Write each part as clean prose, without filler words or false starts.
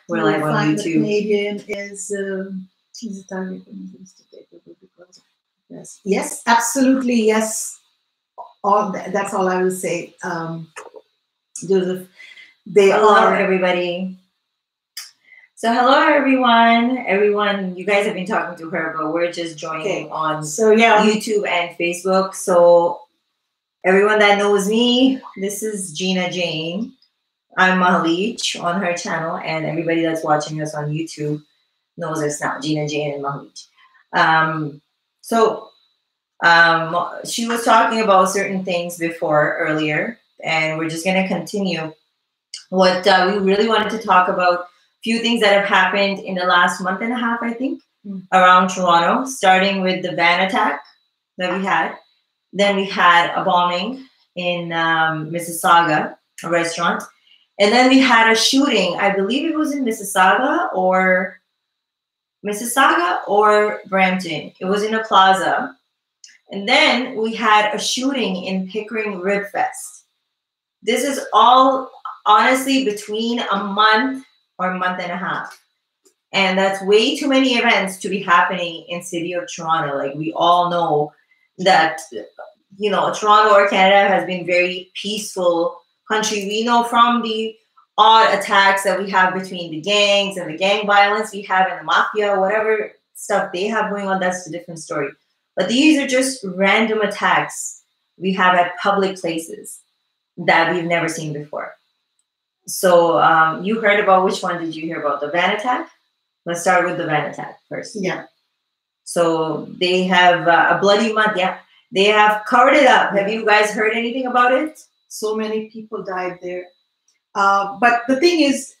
We're live on find YouTube. The Canadian is a target because yes, absolutely yes. That's all I will say. Joseph, Hello, everybody. So hello, everyone. You guys have been talking to her, but we're just joining on YouTube and Facebook. So everyone that knows me, this is Gina Jane. I'm Mahalich on her channel, and everybody that's watching us on YouTube knows us now, Gina Jane and Mahalich. She was talking about certain things earlier, and we're just going to continue. What we really wanted to talk about, a few things that have happened in the last month and a half, I think, around Toronto, starting with the van attack that we had. Then we had a bombing in Mississauga, a restaurant. And then we had a shooting, I believe it was in Mississauga or Brampton. It was in a plaza. And then we had a shooting in Pickering Rib Fest. This is all, honestly, between a month or a month and a half. And that's way too many events to be happening in city of Toronto. Like, we all know that, you know, Toronto or Canada has been very peaceful country. We know from the odd attacks that we have between the gangs and the gang violence we have in the mafia, whatever stuff they have going on, that's a different story. But these are just random attacks we have at public places that we've never seen before. So you heard about, which one did you hear about? The van attack? Let's start with the van attack first. Yeah. So they have a bloody month. Yeah. They have covered it up. Have you guys heard anything about it? So many people died there. But the thing is,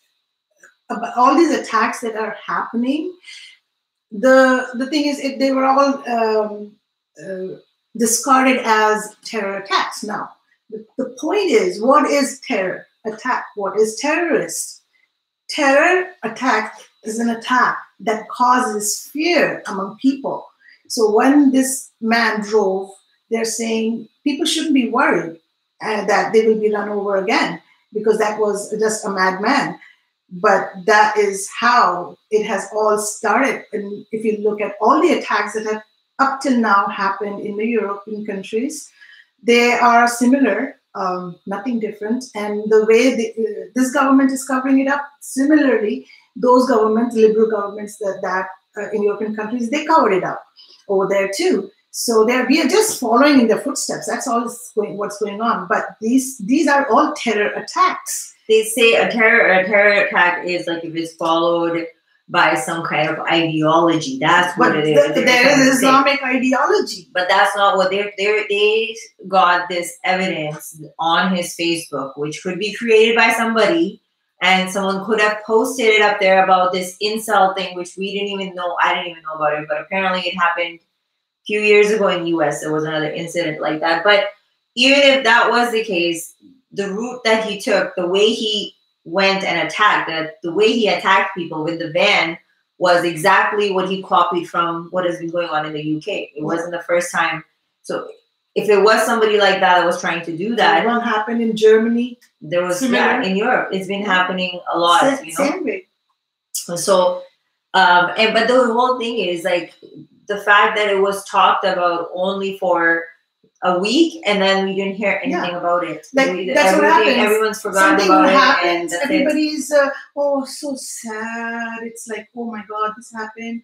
about all these attacks that are happening, the thing is, if they were all discarded as terror attacks. Now, the point is, what is terror attack? What is terrorist? Terror attack is an attack that causes fear among people. So when this man drove, they're saying people shouldn't be worried that they will be run over again, because that was just a madman. But that is how it has all started. And if you look at all the attacks that have up till now happened in the European countries, they are similar, nothing different. And the way this government is covering it up, similarly, those governments, liberal governments that in European countries, they covered it up over there too. So we are just following in their footsteps. That's all what's going on. But these are all terror attacks. They say a terror attack is like if it's followed by some kind of ideology. That's what it is. There is Islamic ideology. But that's not what they got this evidence on his Facebook, which could be created by somebody. And someone could have posted it up there about this incel thing, which we didn't even know. I didn't even know about it. But apparently it happened few years ago in the US, there was another incident like that. But even if that was the case, the route that he took, the way he went and attacked, the way he attacked people with the van was exactly what he copied from what has been going on in the UK. It wasn't the first time. So if it was somebody like that was trying to do that. What happened in Germany? There was, in Europe. It's been happening a lot, Same way. So, but the whole thing is like, the fact that it was talked about only for a week and then we didn't hear anything about it. Like, that's what happens. Everyone's forgotten Something about happens, it. And everybody's, oh, so sad. It's like, oh my God, this happened.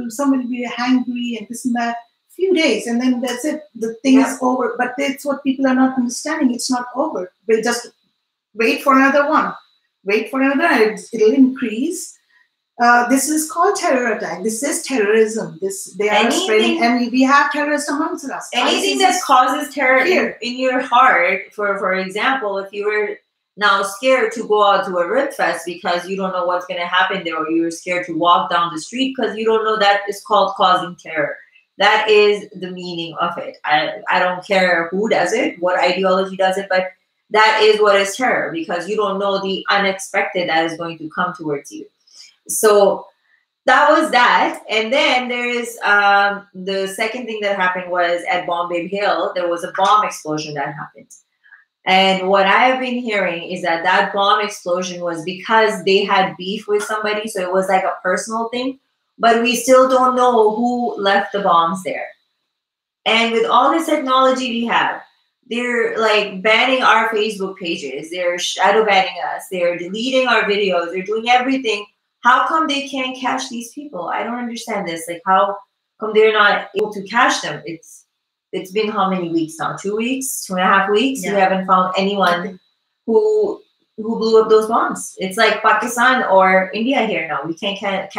Somebody will be angry and this and that. Few days and then that's it. The thing is over. But that's what people are not understanding. It's not over. We'll just wait for another one. Wait for another. It'll increase. This is called terror attack. This is terrorism. They are spreading, and we have terrorists amongst us. Anything that causes terror in your heart. For example, if you were now scared to go out to a rib fest because you don't know what's going to happen there, or you're scared to walk down the street because you don't know, that is called causing terror. That is the meaning of it. I don't care who does it, what ideology does it, but that is what is terror, because you don't know the unexpected that is going to come towards you. So that was that. And then there is the second thing that happened was at Bombay Hill, there was a bomb explosion that happened. And what I have been hearing is that that bomb explosion was because they had beef with somebody. So it was like a personal thing. But we still don't know who left the bombs there. And with all this technology we have, they're like banning our Facebook pages. They're shadow banning us. They're deleting our videos. They're doing everything. How come they can't catch these people? I don't understand this. Like, how come they're not able to catch them? It's been how many weeks now? 2 weeks, 2.5 weeks. Yeah. We haven't found anyone who blew up those bombs. It's like Pakistan or India here now. We can't catch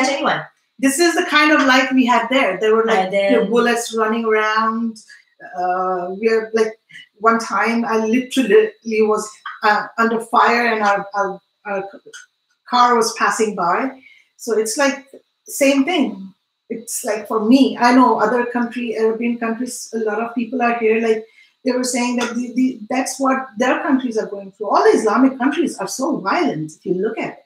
anyone. This is the kind of life we had there. There were like bullets running around. We're like, one time I literally was under fire and our car was passing by. So it's like same thing. It's like, for me, I know other European countries, a lot of people are here. Like they were saying that that's what their countries are going through. All the Islamic countries are so violent if you look at it.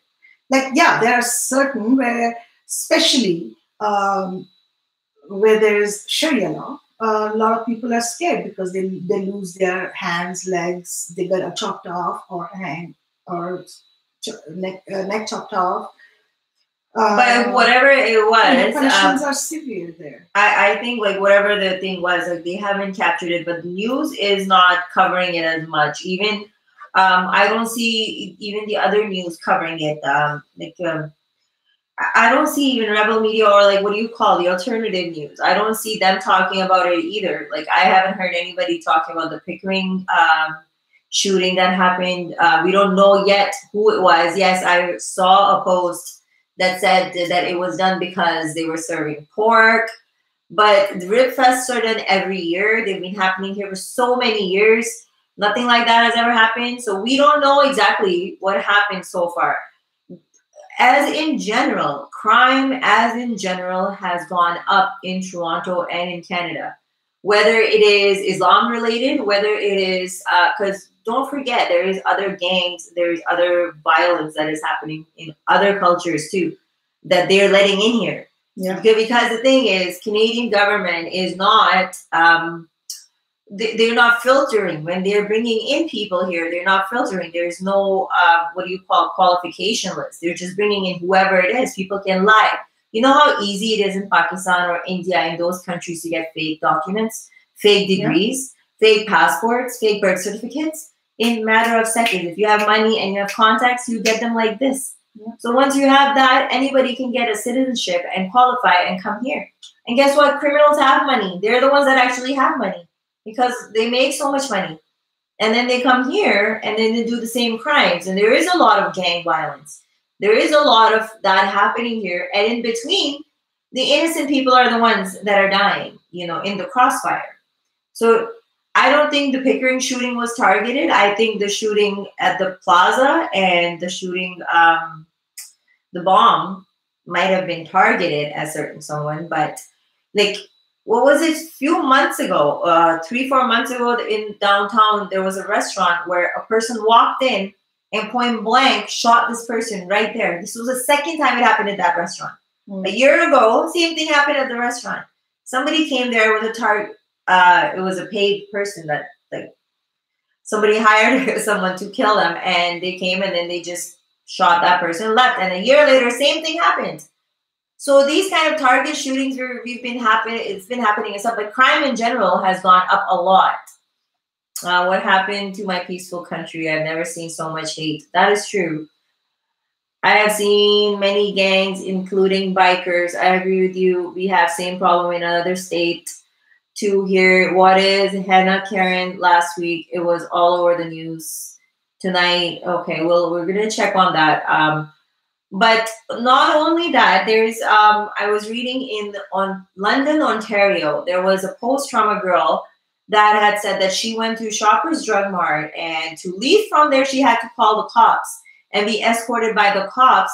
Like, yeah, there are certain where, especially where there's Sharia law, a lot of people are scared because they lose their hands, legs, they get chopped off or hang or neck chopped off. But whatever it was, punishments are severe there. I think like whatever the thing was, like they haven't captured it, but the news is not covering it as much. Even I don't see even the other news covering it. I don't see even Rebel Media or like what do you call the alternative news. I don't see them talking about it either. Like I haven't heard anybody talking about the Pickering shooting that happened. We don't know yet who it was. Yes, I saw a post that said that it was done because they were serving pork. But the Rib Fests are done every year. They've been happening here for so many years. Nothing like that has ever happened. So we don't know exactly what happened so far. As in general, crime as in general has gone up in Toronto and in Canada. Whether it is Islam related, whether it is, because don't forget, there is other gangs, there is other violence that is happening in other cultures too, that they're letting in here. Yeah. Because the thing is, Canadian government is not, they're not filtering when they're bringing in people here. They're not filtering. There's no, what do you call, qualification list. They're just bringing in whoever it is. People can lie. You know how easy it is in Pakistan or India, in those countries, to get fake documents, fake degrees, fake passports, fake birth certificates in a matter of seconds. If you have money and you have contacts, you get them like this. Yeah. So once you have that, anybody can get a citizenship and qualify and come here. And guess what? Criminals have money. They're the ones that actually have money because they make so much money. And then they come here and then they do the same crimes. And there is a lot of gang violence. There is a lot of that happening here. And in between, the innocent people are the ones that are dying, you know, in the crossfire. So I don't think the Pickering shooting was targeted. I think the shooting at the plaza and the shooting, the bomb might have been targeted at someone. But like, what was it? A few months ago, 3-4 months ago in downtown, there was a restaurant where a person walked in and point blank shot this person right there. This was the second time it happened at that restaurant. A year ago, same thing happened at the restaurant. Somebody came there with a target. It was a paid person that like somebody hired someone to kill them, and they came and then they just shot that person and left. And a year later, same thing happened. So these kind of target shootings it's been happening and stuff, but crime in general has gone up a lot. What happened to my peaceful country? I've never seen so much hate. That is true. I have seen many gangs, including bikers. I agree with you. We have same problem in another state. To hear what is Hannah Karen last week, it was all over the news tonight. Okay, well, we're gonna check on that. But not only that, there's I was reading on London, Ontario, there was a post from a girl that had said that she went to Shoppers Drug Mart, and to leave from there, she had to call the cops and be escorted by the cops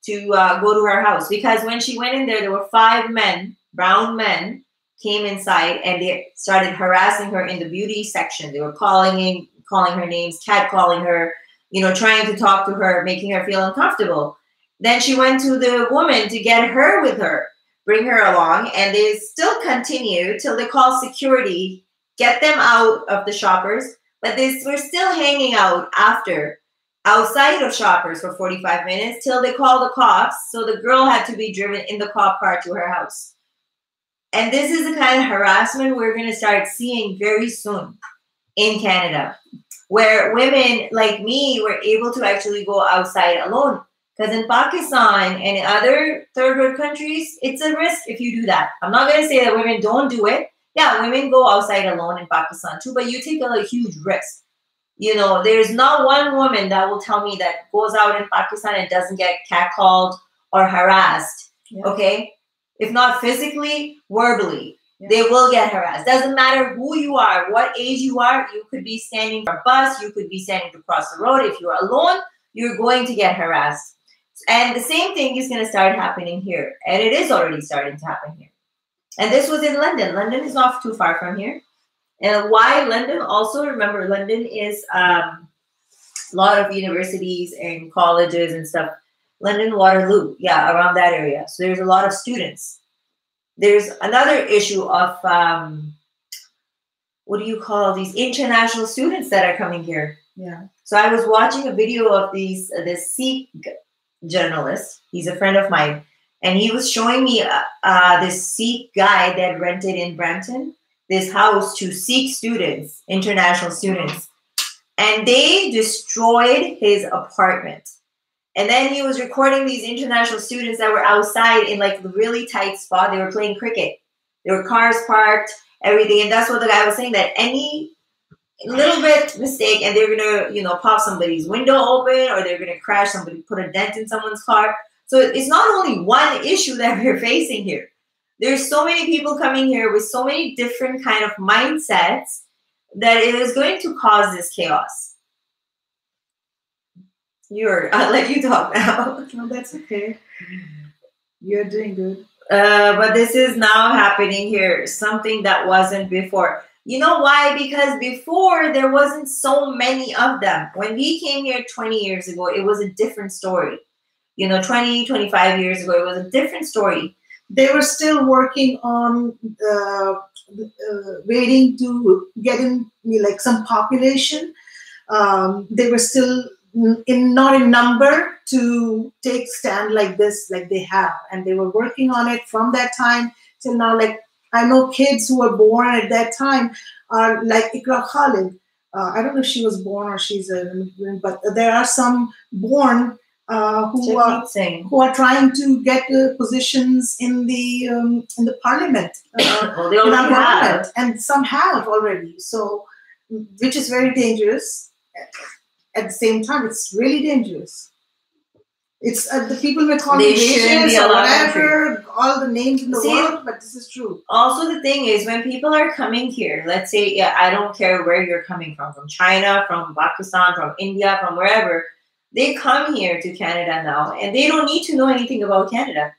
to go to her house. Because when she went in there were 5 men, brown men, came inside and they started harassing her in the beauty section. They were calling her names, catcalling her, you know, trying to talk to her, making her feel uncomfortable. Then she went to the woman to get her with her, bring her along, and they still continue till they call security, get them out of the Shoppers, But this, we're still hanging out after, outside of Shoppers for 45 minutes till they call the cops. So the girl had to be driven in the cop car to her house. And this is the kind of harassment we're going to start seeing very soon in Canada, where women like me were able to actually go outside alone. Because in Pakistan and in other third world countries, it's a risk if you do that. I'm not going to say that women don't do it. Yeah, women go outside alone in Pakistan too, but you take a huge risk. You know, there's not one woman that will tell me that goes out in Pakistan and doesn't get catcalled or harassed. Yeah. Okay? If not physically, verbally. Yeah. They will get harassed. Doesn't matter who you are, what age you are. You could be standing for a bus. You could be standing to cross the road. If you're alone, you're going to get harassed. And the same thing is going to start happening here. And it is already starting to happen here. And this was in London. London is not too far from here. And why London? Also, remember, London is a lot of universities and colleges and stuff. London, Waterloo, yeah, around that area. So there's a lot of students. There's another issue of, what do you call these international students that are coming here? Yeah. So I was watching a video of this Sikh journalist. He's a friend of mine. And he was showing me this Sikh guy that rented in Brampton this house to Sikh students, international students. And they destroyed his apartment. And then he was recording these international students that were outside in like the really tight spot. They were playing cricket. There were cars parked, everything. And that's what the guy was saying, that any little bit mistake and they're going to, pop somebody's window open, or they're going to crash somebody, put a dent in someone's car. So it's not only one issue that we're facing here. There's so many people coming here with so many different kind of mindsets that it is going to cause this chaos. I'll let you talk now. No, that's okay. You're doing good. But this is now happening here, something that wasn't before. You know why? Because before there wasn't so many of them. When we came here 20 years ago, it was a different story. 20, 25 years ago, it was a different story. They were still working on waiting to get in like some population. They were still not in number to take stand like this, like they have. And they were working on it from that time till now. Like I know kids who were born at that time are like Ikra Khalid. I don't know if she was born or she's an immigrant, but there are some born who are trying to get positions in the parliament, well, they already have. And some have already. So, which is very dangerous. At the same time, it's really dangerous. It's the people may call it racist or whatever, all the names in the world, but this is true. Also, the thing is, when people are coming here, let's say, I don't care where you're coming from China, from Pakistan, from India, from wherever. They come here to Canada now, and they don't need to know anything about Canada.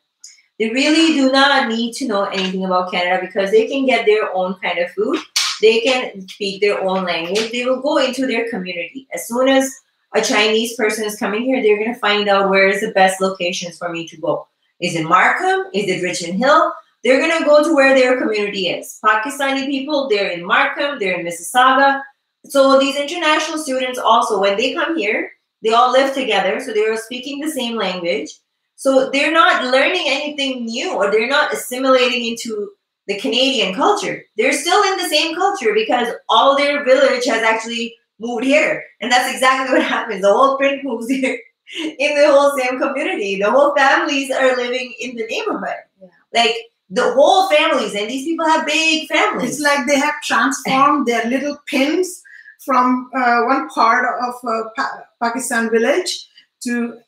They really do not need to know anything about Canada because they can get their own kind of food. They can speak their own language. They will go into their community. As soon as a Chinese person is coming here, they're going to find out where is the best locations for me to go. Is it Markham? Is it Richmond Hill? They're going to go to where their community is. Pakistani people, they're in Markham, they're in Mississauga. So these international students also, when they come here, they all live together, so they are speaking the same language. So they're not learning anything new, or they're not assimilating into the Canadian culture. They're still in the same culture because all their village has actually moved here. And that's exactly what happens. The whole print moves here in the whole same community. The whole families are living in the neighborhood. Yeah. Like the whole families, and these people have big families. It's like they have transformed their little pins from one part of Pakistan village to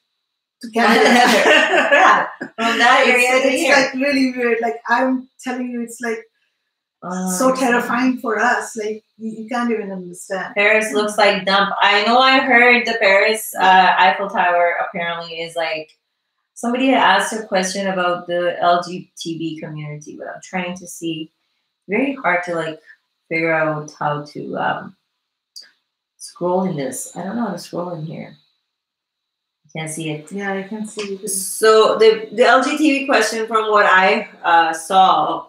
Canada. Yeah, from that area to here. It's like really weird. Like I'm telling you, it's like so terrifying for us. Like you can't even understand. Paris looks like dump. I know. I heard the Paris Eiffel Tower apparently is like. Somebody had asked a question about the LGBT community, but I'm trying to see. Very hard to like figure out how to scroll in this. I don't know how to scroll in here. Can't see it. Yeah, I can see it. So the LGBT question, from what I saw,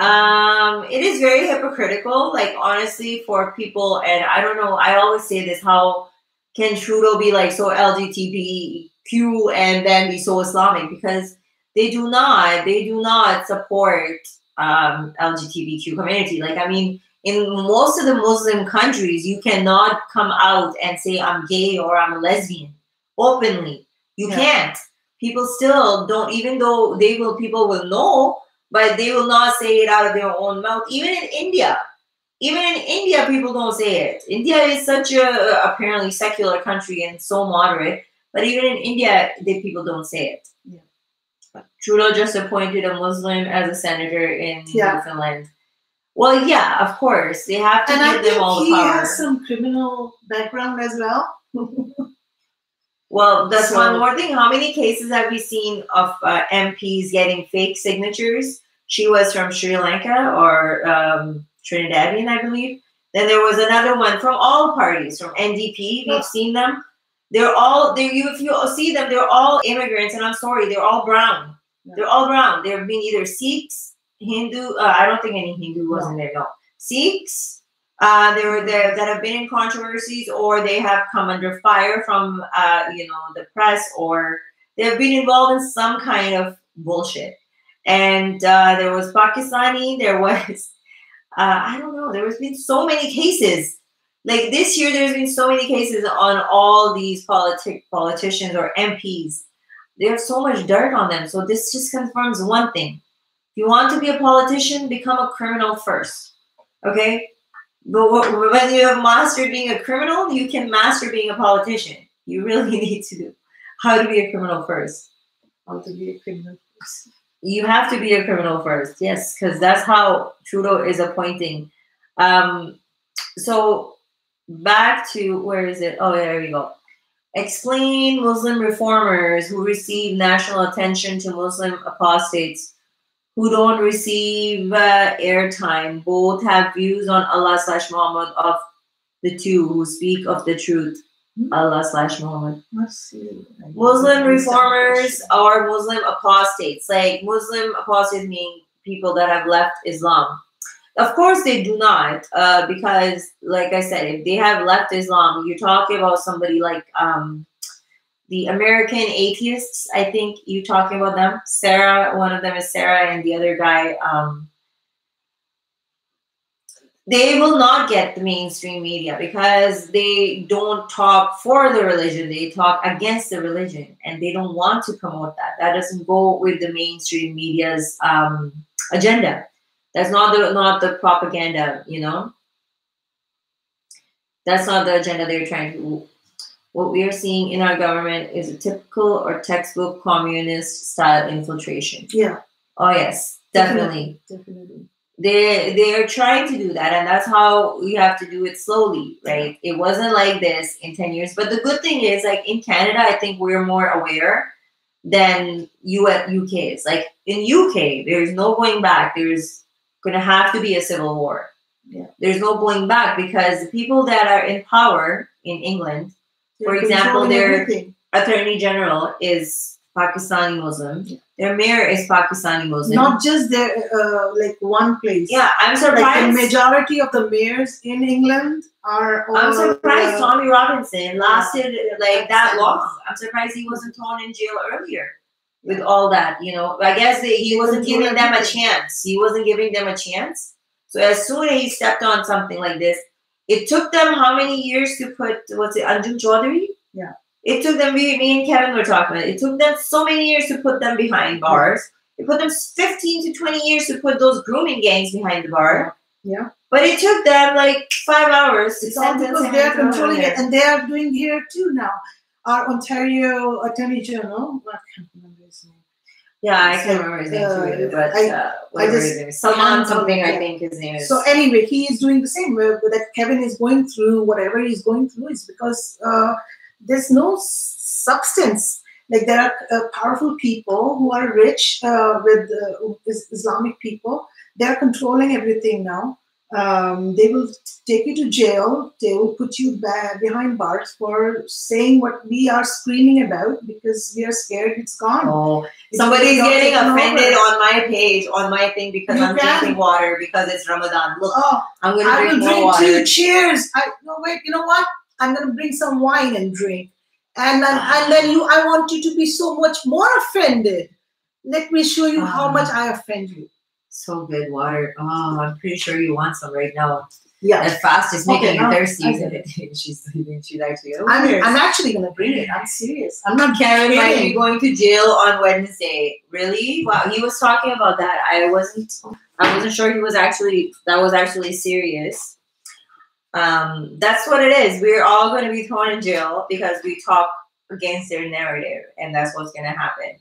It is very hypocritical, like honestly, for people, and I don't know, I always say this, how can Trudeau be like so LGBTQ and then be so Islamic? Because they do not support LGBTQ community. Like, I mean, in most of the Muslim countries, you cannot come out and say I'm gay or I'm a lesbian openly. You can't. People still don't, even though people will know, but they will not say it out of their own mouth. Even in India, people don't say it. India is such a apparently secular country and so moderate, but even in India, people don't say it. Yeah. Trudeau just appointed a Muslim as a senator in Newfoundland. Well, yeah, of course, they have to give them all the power. He has some criminal background as well. Well, that's one more thing. How many cases have we seen of MPs getting fake signatures? She was from Sri Lanka or Trinidadian, I believe. Then there was another one from all parties, from NDP. We've seen them. They're all there. If you see them, they're all immigrants, and I'm sorry, they're all brown. They're all brown. They've been either Sikhs, Hindu. I don't think any Hindu was in there. No, Sikhs. They were there that have been in controversies, or they have come under fire from the press, or they have been involved in some kind of bullshit. And there was Pakistani. There was I don't know. There has been so many cases. Like this year, there's been so many cases on all these politicians or MPs. They have so much dirt on them. So this just confirms one thing: if you want to be a politician, become a criminal first. Okay. But when you have mastered being a criminal, you can master being a politician. You really need to do how to be a criminal first. How to be a criminal first. You have to be a criminal first, yes, because that's how Trudeau is appointing. So back to, where is it? Oh, there we go. Explain Muslim reformers who receive national attention to Muslim apostates who don't receive airtime. Both have views on Allah/Muhammad of the two who speak of the truth. Allah/Muhammad. Muslim reformers are Muslim apostates. Like Muslim apostates mean people that have left Islam. Of course they do not, because like I said, if they have left Islam, you're talking about somebody like the American atheists, I think you're talking about them. Sarah, one of them is Sarah, and the other guy, they will not get the mainstream media because they don't talk for the religion. They talk against the religion, and they don't want to promote that. That doesn't go with the mainstream media's agenda. That's not the propaganda, That's not the agenda they're trying to. What we are seeing in our government is a typical or textbook communist style infiltration. Yeah. Oh yes, definitely. Definitely. They are trying to do that, and that's how we have to do it slowly, right? It wasn't like this in 10 years. But the good thing is, like in Canada, I think we're more aware than UK is. Like in UK, there's no going back. There's gonna have to be a civil war. Yeah. There's no going back because the people that are in power in England, for example, their Attorney General is Pakistani Muslim. Yeah. Their mayor is Pakistani Muslim. Not just their like one place. Yeah, I'm surprised. Like the majority of the mayors in England are. I'm surprised Tommy Robinson lasted like that long. I'm surprised he wasn't thrown in jail earlier. With all that, I guess he wasn't giving them a chance. He wasn't giving them a chance. So as soon as he stepped on something like this, it took them how many years to put, Anjum Chaudhary? Yeah. It took them, me and Kevin were talking about it. It took them so many years to put them behind bars. It put them 15 to 20 years to put those grooming gangs behind the bar. Yeah. But it took them like 5 hours to sentence him. Because they are controlling it, and they are doing here too now. Our Ontario Attorney General, I can't remember his name. Yeah, I can't remember his name too either, but I just Salman something, I think his name is. So anyway, he is doing the same. That Kevin is going through whatever he's going through is because there's no substance. Like there are powerful people who are rich with Islamic people. They're controlling everything now. They will take you to jail. They will put you behind bars for saying what we are screaming about because we are scared it's gone. Oh, somebody's getting offended on my page, on my thing because I'm drinking water because it's Ramadan. Look, I'm going to drink more water. Too. Cheers. No, wait, you know what? I'm going to bring some wine and drink. And then I want you to be so much more offended. Let me show you how much I offend you. So good, water. Oh, I'm pretty sure you want some right now. Yeah. That fast is making you thirsty. She's actually. I'm actually gonna bring it. I'm serious. I'm not. Karen might be going to jail on Wednesday. Really? Wow. He was talking about that. I wasn't sure he was actually. That was actually serious. That's what it is. We're all going to be thrown in jail because we talk against their narrative, and that's what's going to happen.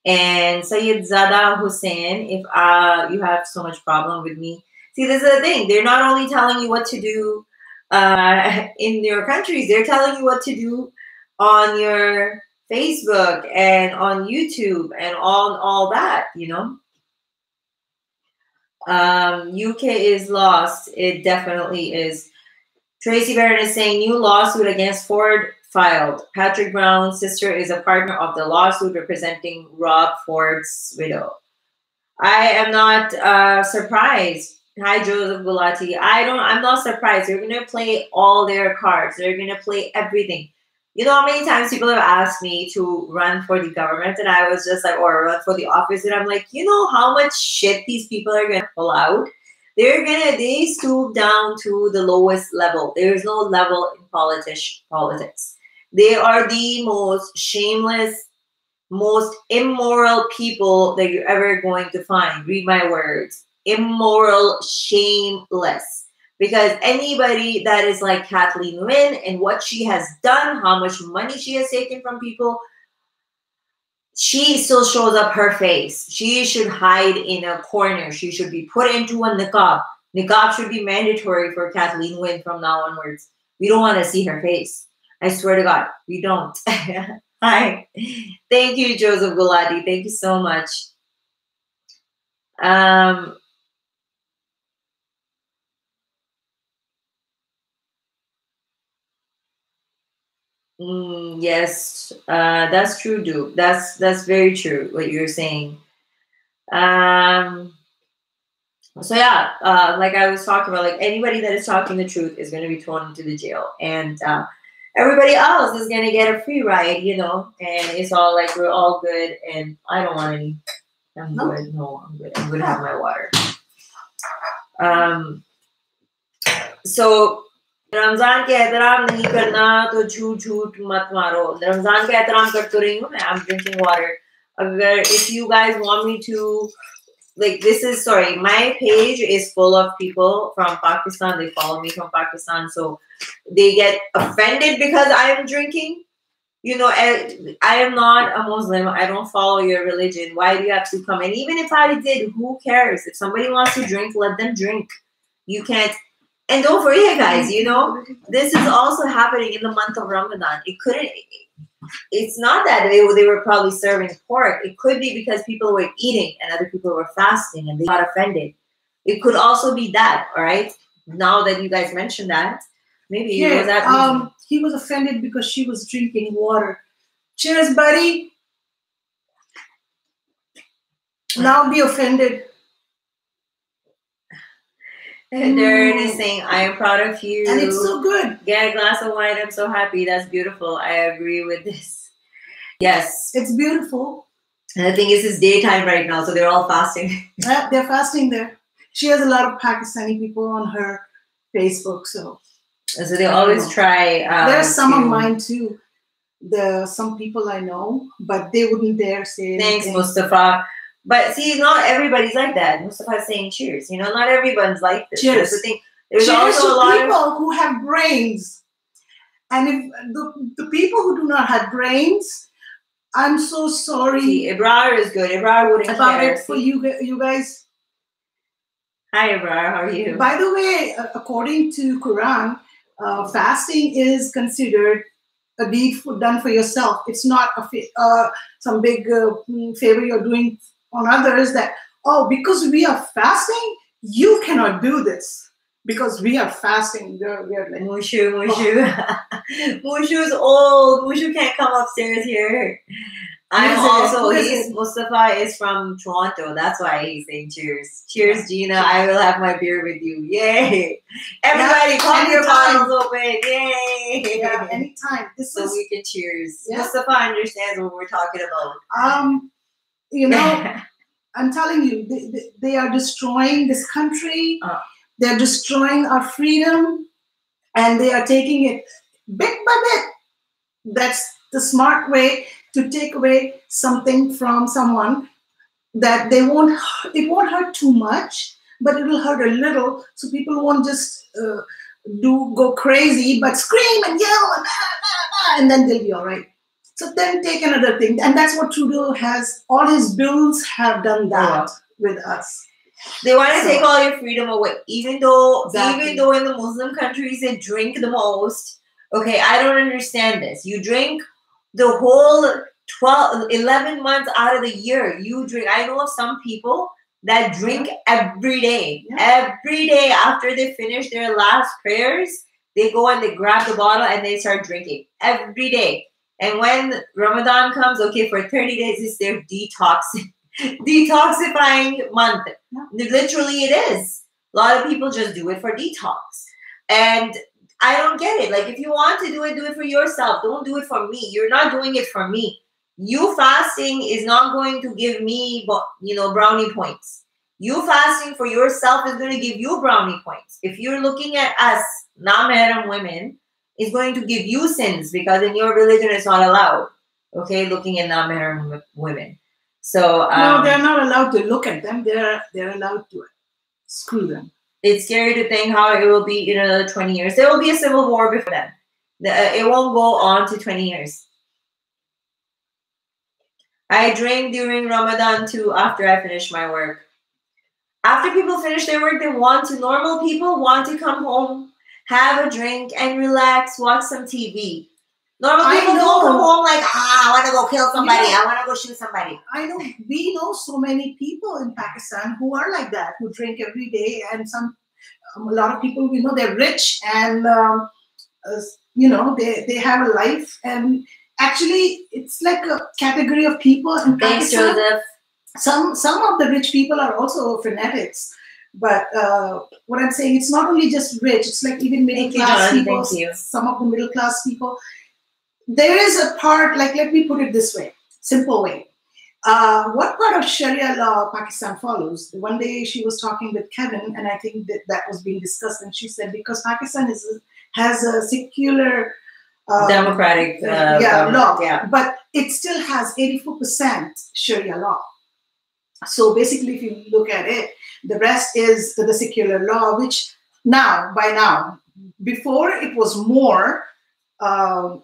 And Sayyid Zada Hussein, if you have so much problem with me. See, this is the thing. They're not only telling you what to do in your countries, they're telling you what to do on your Facebook and on YouTube and all that, you know. UK is lost. It definitely is. Tracy Barron is saying new lawsuit against Ford filed. Patrick Brown's sister is a partner of the lawsuit representing Rob Ford's widow. I am not surprised. Hi, Joseph Gulati. I'm not surprised. They're going to play all their cards. They're going to play everything. You know how many times people have asked me to run for the government and I was just like, or run for the office. And I'm like, you know how much shit these people are going to pull out? They stoop down to the lowest level. There's no level in politics. They are the most shameless, most immoral people that you're ever going to find. Read my words. Immoral, shameless. Because anybody that is like Kathleen Wynne and what she has done, how much money she has taken from people, she still shows up her face. She should hide in a corner. She should be put into a niqab. Niqab should be mandatory for Kathleen Wynne from now onwards. We don't want to see her face. I swear to God, we don't. Hi. Thank you, Joseph Gulati. Thank you so much. Yes, that's true, Duke. That's very true what you're saying. So yeah, like I was talking about, like anybody that is talking the truth is going to be thrown into the jail, and everybody else is going to get a free ride, you know. And it's all like we're all good, and I don't want any. I'm good. No, I'm good. I'm going to have my water. So. Ramzan के एहतराम नहीं करना तो झूठ मत मारो. रमजान का एहतराम कर तो रही हूँ मैं. I'm drinking water. अगर if you guys want me to, like, this is, sorry, my page is full of people from Pakistan. They follow me from Pakistan, so they get offended because I am drinking. You know, I am not a Muslim. I don't follow your religion. Why do you have to come? And even if I did, who cares? If somebody wants to drink, let them drink. You can't. And don't forget, guys, you know, this is also happening in the month of Ramadan. It's not that they were probably serving pork. It could be because people were eating and other people were fasting and they got offended. It could also be that, all right? Now that you guys mentioned that, maybe it was that reason. He was offended because she was drinking water. Cheers, buddy. Now be offended. And Darren is saying, I am proud of you. And it's so good. Get a glass of wine. I'm so happy. That's beautiful. I agree with this. Yes. It's beautiful. And the thing is, it's daytime right now, so they're all fasting. They're fasting there. She has a lot of Pakistani people on her Facebook, so they always try. There's some of mine too. Some people I know, but they wouldn't dare say Thanks, anything. Mustafa. But see, not everybody's like that. Mustafa's saying cheers. You know, not everyone's like this. Cheers. That's the thing. There's cheers also to a lot people of who have brains. And if the people who do not have brains, I'm so sorry. See, Ibrar is good. Ibrar wouldn't about care. it for you guys. Hi, Ibrar. How are you? By the way, according to Quran, fasting is considered a deed done for yourself. It's not some big favor you're doing on others that, because we are fasting, you cannot do this. because we are fasting. We are like, Mushu, Mushu's old. Mushu can't come upstairs here. I'm also, Mustafa is from Toronto. That's why he's saying cheers. Cheers, Gina. I will have my beer with you. Yay. Everybody, pop your bottles open. Yay. Yeah, anytime. We can cheers. Yeah. Mustafa understands what we're talking about. I'm telling you, they are destroying this country. They're destroying our freedom. And they are taking it bit by bit. That's the smart way to take away something from someone that it won't hurt too much, but it will hurt a little, so people won't just go crazy, but scream and yell and then they'll be all right. So then take another thing, and that's what Trudeau has. All his bills have done that with us. They want to take all your freedom away, even though in the Muslim countries they drink the most. Okay, I don't understand this. You drink the whole 11 months out of the year. You drink. I know of some people that drink every day. Yeah. Every day after they finish their last prayers, they go and they grab the bottle and they start drinking every day. And when Ramadan comes, okay, for 30 days, it's their detoxifying month. Yeah. Literally, it is. A lot of people just do it for detox. And I don't get it. Like, if you want to do it for yourself. Don't do it for me. You're not doing it for me. You fasting is not going to give me, brownie points. You fasting for yourself is going to give you brownie points. If you're looking at us, non-mahram women, it's going to give you sins because in your religion it's not allowed. Okay, looking at non-mahram women. So no, they're not allowed to look at them. They're allowed to screw them. It's scary to think how it will be in another 20 years. There will be a civil war before then. It won't go on to 20 years. I drink during Ramadan too after I finish my work. After people finish their work, normal people want to come home, have a drink, and relax, watch some TV. Normal people don't come home like, I want to go kill somebody. I want to go shoot somebody. I know. We know so many people in Pakistan who are like that, who drink every day. And a lot of people, we know they're rich and, they have a life. And actually, it's like a category of people in Pakistan. Joseph. Some of the rich people are also fanatics. But what I'm saying, it's not only just rich. It's like even middle class people. Some of the middle class people. There is a part, like, let me put it this way, simple way. What part of Sharia law Pakistan follows? One day she was talking with Kevin, and I think that was being discussed, and she said, because Pakistan has a secular democratic law, yeah. But it still has 84% Sharia law. So basically, if you look at it, the rest is the secular law, which by now, before it was more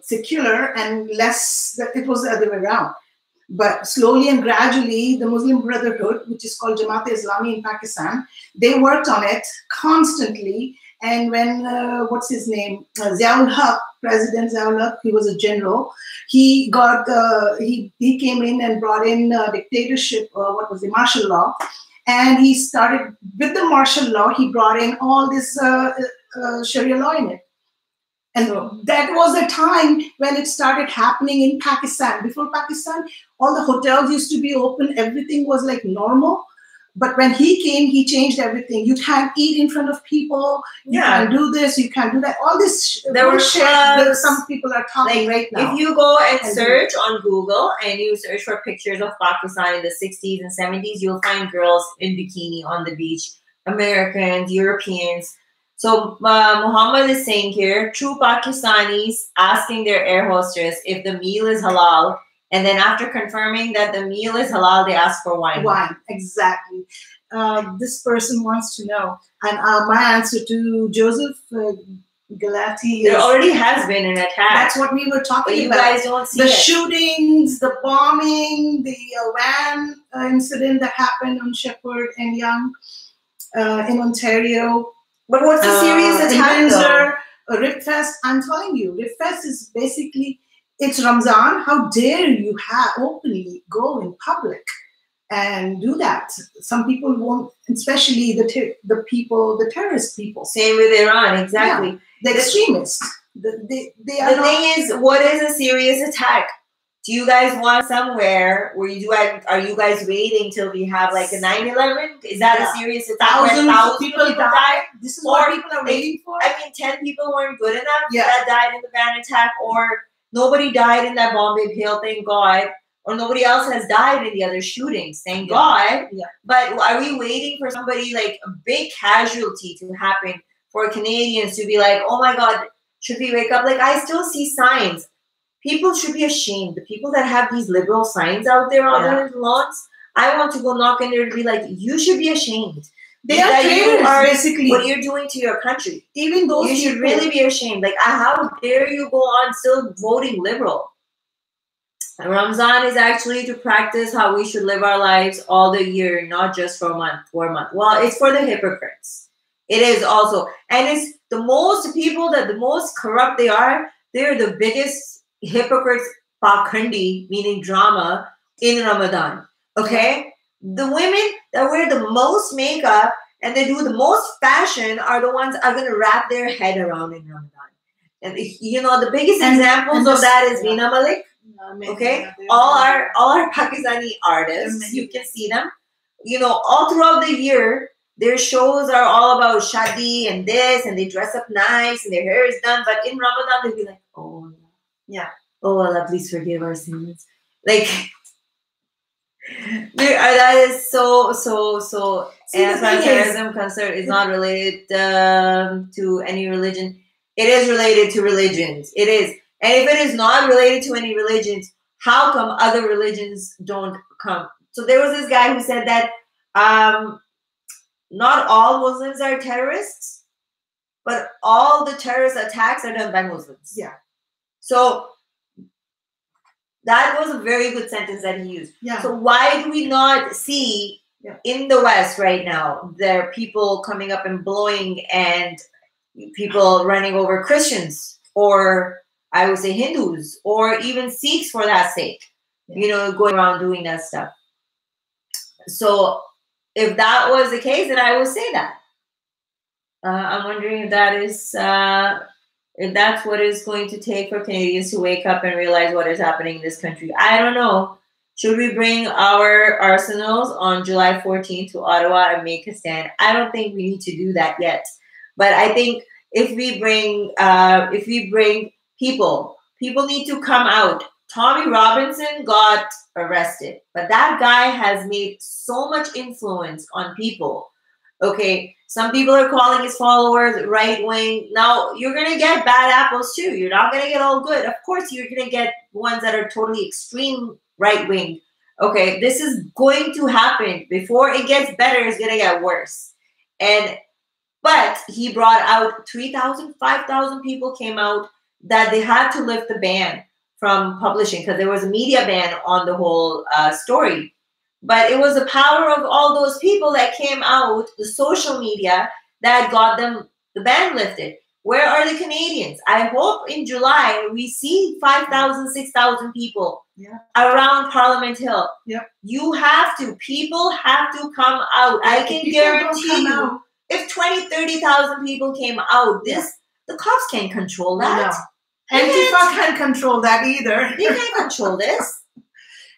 secular and less, it was the other way around. But slowly and gradually, the Muslim Brotherhood, which is called Jamaat-e-Islami in Pakistan, they worked on it constantly. And when, what's his name? Ziaul Haq, President Ziaul Haq, he was a general. He came in and brought in dictatorship, martial law. And he started, with the martial law, he brought in all this Sharia law in it. And that was the time when it started happening in Pakistan. Before Pakistan, all the hotels used to be open. Everything was like normal. But when he came, he changed everything. You can't eat in front of people. You can't do this. You can't do that. All this. There were clubs. Some people are talking right now. If you go and search on Google and you search for pictures of Pakistan in the 60s and 70s, you'll find girls in bikini on the beach. Americans, Europeans. So Muhammad is saying here, true Pakistanis asking their air hostess if the meal is halal. And then after confirming that the meal is halal, they ask for wine. Wine, exactly. This person wants to know. And my answer to Joseph Galati is... There already has been an attack. That's what we were talking about. You guys don't see the shootings, the bombing, the van incident that happened on Shepherd and Young in Ontario. But what's the serious attack, Windsor, Ribfest, I'm telling you, Ribfest is basically... It's Ramzan. How dare you openly go in public and do that. Some people won't, especially the terrorist people. Same with Iran, exactly. Yeah, the extremists. They are the thing is, what is a serious attack? Do you guys want somewhere where are you guys waiting till we have like a 9/11? Is that a serious attack? Thousands of people died. This is what people are waiting for. I mean, 10 people weren't good enough that died in the van attack, or nobody died in that Bombay Hill, thank God, or nobody else has died in the other shootings, thank God. Yeah. But are we waiting for somebody like a big casualty to happen for Canadians to be like, oh my God, should we wake up? Like, I still see signs. People should be ashamed. The people that have these liberal signs out there on their lawns, I want to go knock in there and be like, you should be ashamed. They are traitors, basically. What you're doing to your country. Even those you should really be ashamed. Like, how dare you go on still voting liberal? Ramzan is actually to practice how we should live our lives all the year, not just for a month. Well, it's for the hypocrites. It is also. And it's the most people that the most corrupt they are, they're the biggest hypocrites, pakhandi, meaning drama, in Ramadan. Okay? The women that wear the most makeup and they do the most fashion are the ones that are going to wrap their head around in Ramadan. And you know, the biggest examples of that is Veena Malik. Okay? All our Pakistani artists, you can see them. You know, all throughout the year, their shows are all about shadi and this, and they dress up nice and their hair is done. But in Ramadan, they'll be like, oh, yeah. Oh, Allah, please forgive our sins. Like, that is so. Anti-terrorism concern is not related to any religion. It is related to religions. It is. And if it is not related to any religions, how come other religions don't come? So there was this guy who said that not all Muslims are terrorists, but all the terrorist attacks are done by Muslims. Yeah. So that was a very good sentence that he used. Yeah. So why do we not see in the West right now, there are people coming up and blowing and people running over Christians, or I would say Hindus, or even Sikhs for that sake, you know, going around doing that stuff. So if that was the case, then I would say that. I'm wondering if that is... if that's what it's going to take for Canadians to wake up and realize what is happening in this country. I don't know. Should we bring our arsenals on July 14th to Ottawa and make a stand? I don't think we need to do that yet. But I think if we bring people need to come out. Tommy Robinson got arrested, but that guy has made so much influence on people. Okay, some people are calling his followers right wing. Now, you're going to get bad apples too. You're not going to get all good. Of course, you're going to get ones that are totally extreme right wing. Okay, this is going to happen. Before it gets better, it's going to get worse. But he brought out 3,000, 5,000 people came out that they had to lift the ban from publishing because there was a media ban on the whole story. But it was the power of all those people that came out, the social media, that got them the ban lifted. Where are the Canadians? I hope in July we see 5,000, 6,000 people around Parliament Hill. You have to. People have to come out. I can guarantee you, if 20, 30,000 people came out, the cops can't control that. No. Antifa can't control that either. They can't control this.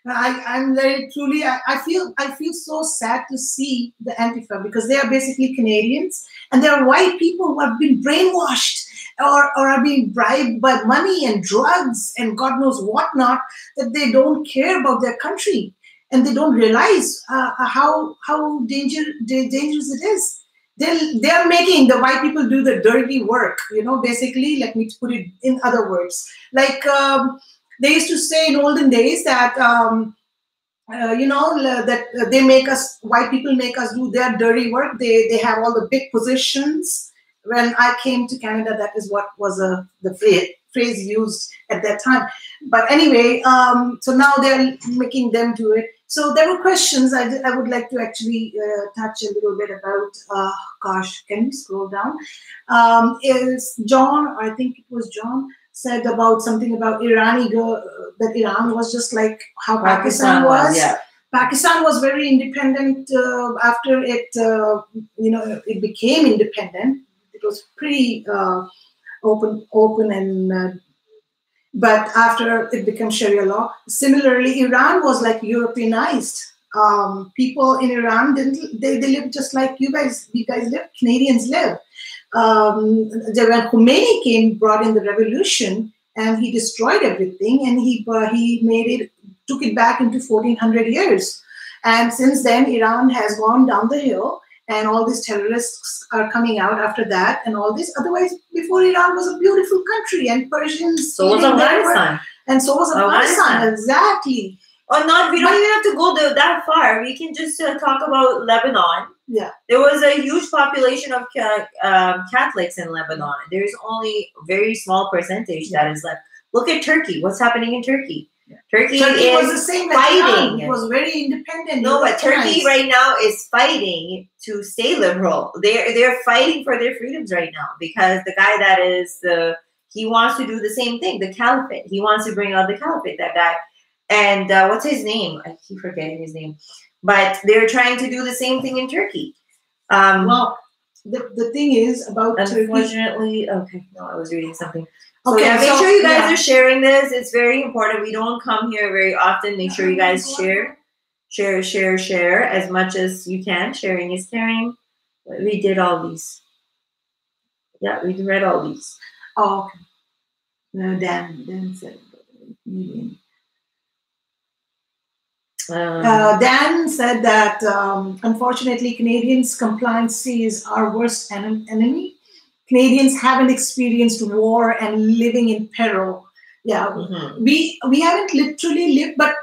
I'm very truly. I feel so sad to see the Antifa because they are basically Canadians and they are white people who have been brainwashed or are being bribed by money and drugs and God knows what not, that they don't care about their country and they don't realize how dangerous it is. They're making the white people do the dirty work. You know, basically. Let me put it in other words, like. They used to say in olden days that, that they make us, white people make us do their dirty work. They have all the big positions. When I came to Canada, that is what was the phrase used at that time. But anyway, so now they're making them do it. So there were questions I would like to actually touch a little bit about. Gosh, can you scroll down? Is John, I think it was John, said about something about Irani girl, that Iran was just like how Pakistan was. Pakistan was very independent after it became independent. It was pretty open and but after it became Sharia law. Similarly, Iran was like Europeanized. People in Iran didn't they lived just like you guys live, Canadians live. When Khomeini came, brought in the revolution, and he destroyed everything, and he took it back into 1400 years. And since then, Iran has gone down the hill, and all these terrorists are coming out after that, and all this. Otherwise, before Iran was a beautiful country, and Persians. So was Afghanistan. And so was Afghanistan. Exactly. Or not, we don't even have to go that far. We can just talk about Lebanon. Yeah. There was a huge population of Catholics in Lebanon. There's only a very small percentage that is left. Look at Turkey. What's happening in Turkey? Yeah. Turkey was the same fighting. It was very independent. No, but Turkey right now is fighting to stay liberal. They're fighting for their freedoms right now because the guy that is he wants to do the same thing, the caliphate. He wants to bring out the caliphate, that guy. And what's his name? I keep forgetting his name. But they're trying to do the same thing in Turkey. Well, the thing is about unfortunately, Turkey. Okay, no, I was reading something. So okay, make sure you guys are sharing this. It's very important. We don't come here very often. Make sure you guys share as much as you can. Sharing is caring. We did all these. Yeah, we read all these. Oh, okay. No, Dan said Dan said that unfortunately Canadians' compliancy is our worst enemy. Canadians haven't experienced war and living in peril. Yeah, we haven't literally lived, but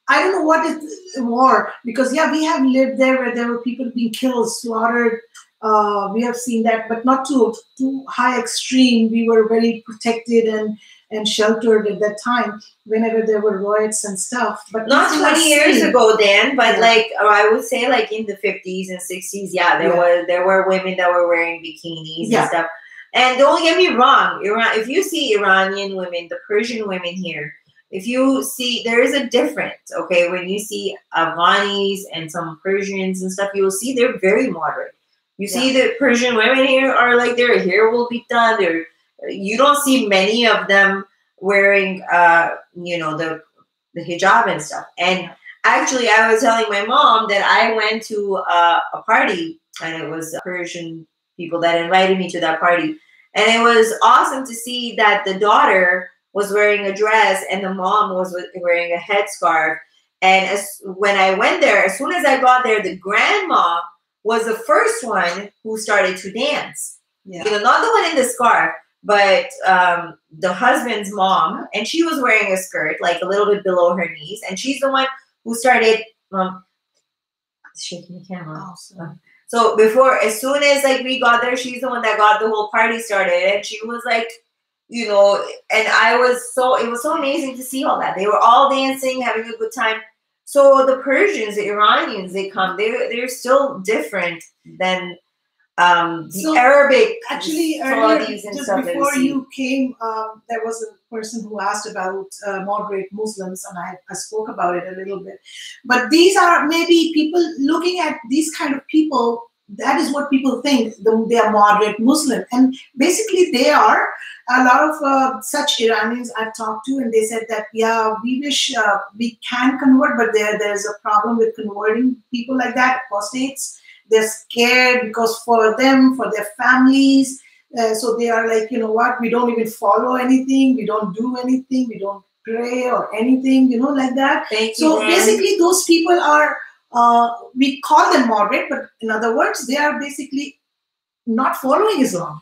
I don't know what is war, because yeah, we have lived there where there were people being killed, slaughtered. We have seen that, but not to high extreme. We were very protected and sheltered at that time whenever there were riots and stuff. But not 20 years ago, Dan, but like I would say like in the 50s and 60s, there were women that were wearing bikinis and stuff. And don't get me wrong, if you see Iranian women, the Persian women here, if you see, there is a difference, okay? When you see Afghanis and some Persians and stuff, you will see they're very moderate. You see the Persian women here are like, their hair will be done. You don't see many of them wearing, the hijab and stuff. And actually, I was telling my mom that I went to a party, and it was Persian people that invited me to that party. And it was awesome to see that the daughter was wearing a dress and the mom was wearing a headscarf. And when I went there, as soon as I got there, the grandma was the first one who started to dance. Yeah. Not the one in the scarf, but the husband's mom. And she was wearing a skirt, like a little bit below her knees. And she's the one who started shaking the camera. Oh, so as soon as like we got there, she's the one that got the whole party started. And she was like, and it was so amazing to see all that. They were all dancing, having a good time. So the Persians, the Iranians, they're still different than the Arabic. Actually, earlier, just before you came, there was a person who asked about moderate Muslims, and I spoke about it a little bit. But these are maybe people looking at these kind of people. That is what people think, they are moderate Muslim. And basically they are. A lot of such Iranians I've talked to, and they said that, yeah, we wish we can convert, but there's a problem with converting people like that, apostates. They're scared because for them, for their families, so they are like, you know what, we don't even follow anything, we don't do anything, we don't pray or anything, like that. So basically those people are, we call them moderate, but in other words, they are basically not following Islam.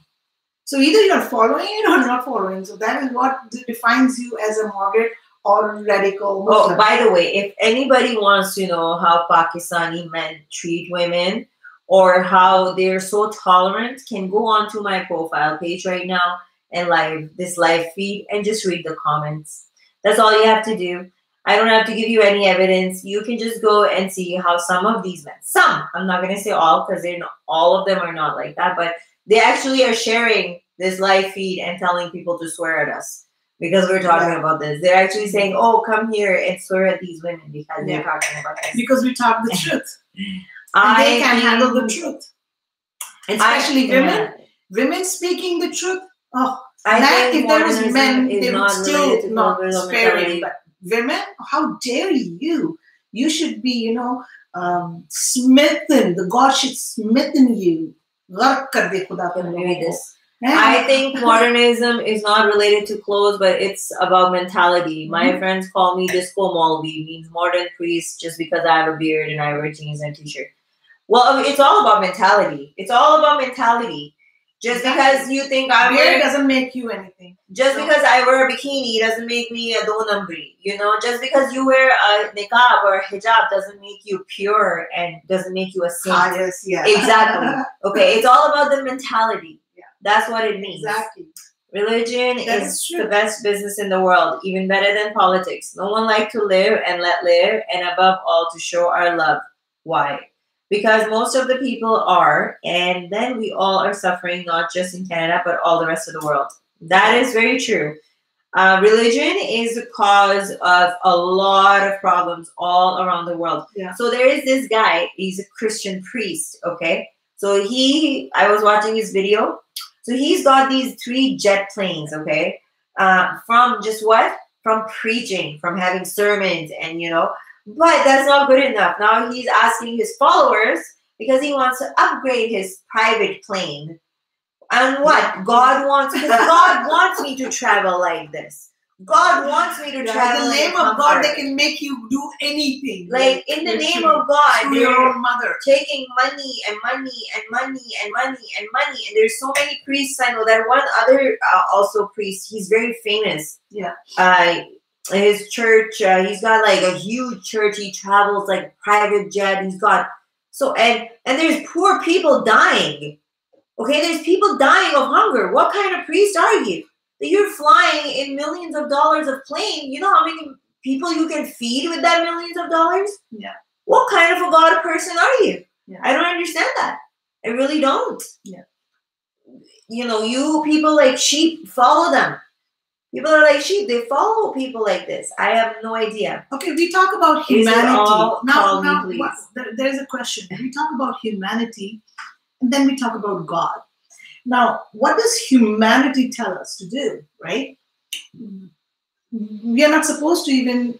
So either you're following it or not following. So that is what defines you as a moderate or radical Muslim. Oh, by the way, if anybody wants to know how Pakistani men treat women or how they're so tolerant, can go on to my profile page right now and this live feed and just read the comments. That's all you have to do. I don't have to give you any evidence. You can just go and see how some of these men, I'm not going to say all, because all of them are not like that, but they actually are sharing this live feed and telling people to swear at us. because we're talking about this. They're actually saying, "Oh, come here and swear at these women because they're talking about this." Because we talk the truth. And they can handle the truth. Especially women. Women speaking the truth. Oh, if there was men, they would still not sparing. But women, how dare you? You should be, smitten. The God should smitten you. Maybe this. I think modernism is not related to clothes, but it's about mentality. My friends call me disco Maulvi, means modern priest, just because I have a beard and I wear jeans and t-shirt. Well, it's all about mentality. It's all about mentality. Just because you think beard doesn't make you anything. Just because I wear a bikini doesn't make me a do numbri. Just because you wear a niqab or a hijab doesn't make you pure and doesn't make you a saint. Yes, yeah. Exactly. Okay, it's all about the mentality. Yeah. That's what it means. Exactly. Religion is the best business in the world, even better than politics. No one likes to live and let live, and above all, to show our love. Why? Because most of the people are, and then we all are suffering, not just in Canada, but all the rest of the world. That is very true. Religion is the cause of a lot of problems all around the world. Yeah. So there is this guy, he's a Christian priest, okay? So I was watching his video. So he's got these 3 jet planes, okay? From just what? From preaching, from having sermons and, but that's not good enough. Now he's asking his followers because he wants to upgrade his private plane. And what? God wants me to travel like this. God wants me to travel. In the name of God, they can make you do anything. Like in the name of God, through your own mother, taking money and money and money and money and money. And there's so many priests. I know that one other also priest. He's very famous. Yeah. His church, he's got like a huge church. He travels like private jet. He's got and there's poor people dying. Okay, there's people dying of hunger. What kind of priest are you? That you're flying in millions of dollars of plane. You know how many people you can feed with that millions of dollars? Yeah. What kind of a God person are you? Yeah. I don't understand that. I really don't. Yeah. You people like sheep, follow them. People are like sheep. They follow people like this. I have no idea. Okay, we talk about humanity. Now there's a question. We talk about humanity, and then we talk about God. Now, what does humanity tell us to do, right? We are not supposed to even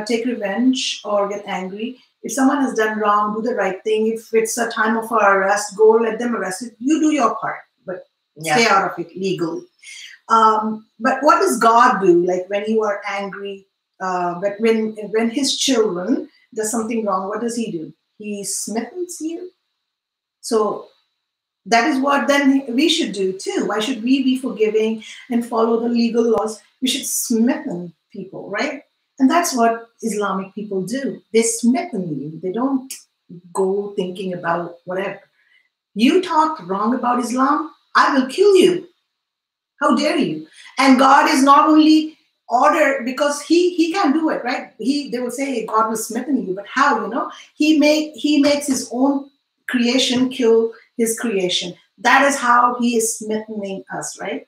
take revenge or get angry. If someone has done wrong, do the right thing. If it's a time of our arrest, go let them arrest it. You do your part, but stay out of it legally. But what does God do? Like when you are angry, but when his children does something wrong, what does he do? He smittens you. So that is what then we should do too. Why should we be forgiving and follow the legal laws? We should smitten people, right? And that's what Islamic people do. They smitten you. They don't go thinking about whatever. You talked wrong about Islam, I will kill you. How dare you? And God is not only ordered because he can do it, right? They will say God will smitten you, but how? He makes his own creation kill his creation. That is how he is smittening us, right?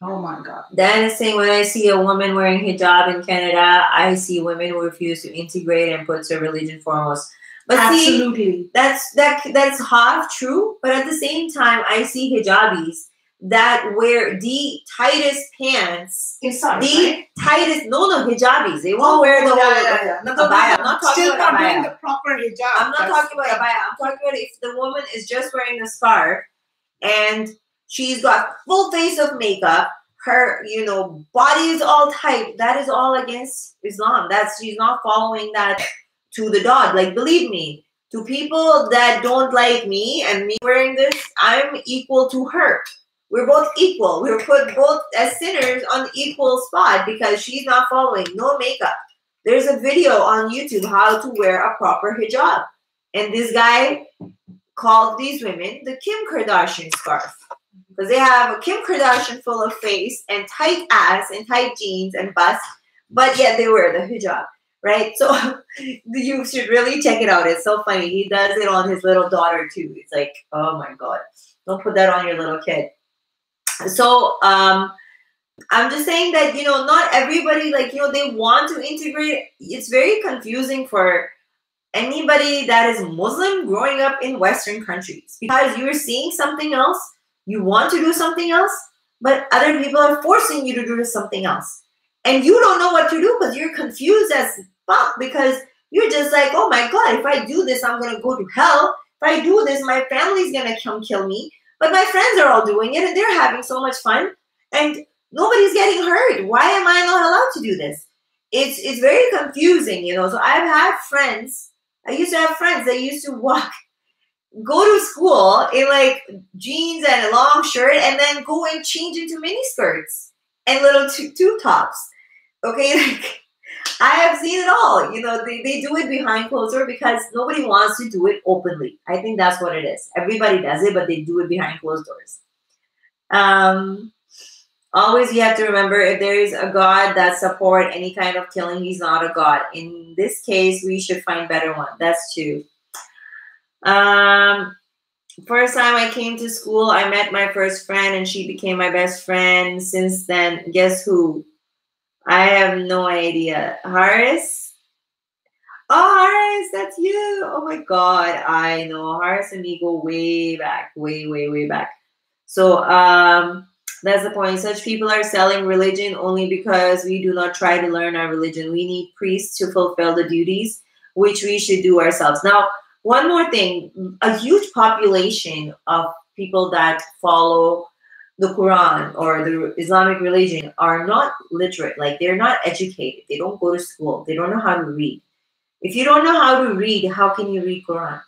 Oh my God. Dan is saying, when I see a woman wearing hijab in Canada, I see women who refuse to integrate and put their religion foremost. But absolutely, see, that's half true. But at the same time, I see hijabis that wear the tightest pants inside, tightest. No, hijabis. They won't wear the whole abaya. I'm not talking still about not abaya. Doing the proper hijab. I'm not talking about abaya. I'm talking about if the woman is just wearing a scarf and she's got full face of makeup, her body is all tight. That is all against Islam. She's not following that to the dot. Like, believe me, to people that don't like me and me wearing this, I'm equal to her. We're both equal. We're put both as sinners on the equal spot because she's not following. No makeup. There's a video on YouTube how to wear a proper hijab. And this guy called these women the Kim Kardashian scarf. Because they have a Kim Kardashian full of face and tight ass and tight jeans and bust. But yet they wear the hijab. Right? So you should really check it out. It's so funny. He does it on his little daughter too. It's like, oh my God. Don't put that on your little kid. So I'm just saying that, not everybody, like, they want to integrate. It's very confusing for anybody that is Muslim growing up in Western countries, because you're seeing something else, you want to do something else, but other people are forcing you to do something else. And you don't know what to do because you're confused as fuck, because you're just like, oh my God, if I do this, I'm going to go to hell. If I do this, my family's going to come kill me. But my friends are all doing it and they're having so much fun and nobody's getting hurt. Why am I not allowed to do this? It's very confusing, So I've had friends. I used to have friends that used to go to school in like jeans and a long shirt and then go and change into mini skirts and little tube tops. Okay, like I have seen it all. They do it behind closed doors because nobody wants to do it openly. I think that's what it is. Everybody does it, but they do it behind closed doors. Always you have to remember, if there is a God that support any kind of killing, he's not a God. In this case, we should find better one. That's true. First time I came to school, I met my first friend and she became my best friend. Since then, guess who? I have no idea. Haris? Oh, Haris, that's you. Oh my God, I know. Haris and me go way back, way, way, way back. So, that's the point. Such people are selling religion only because we do not try to learn our religion. We need priests to fulfill the duties, which we should do ourselves. Now, one more thing, a huge population of people that follow the Quran or the Islamic religion are not literate. Like, they're not educated. They don't go to school. They don't know how to read. If you don't know how to read, how can you read Quran?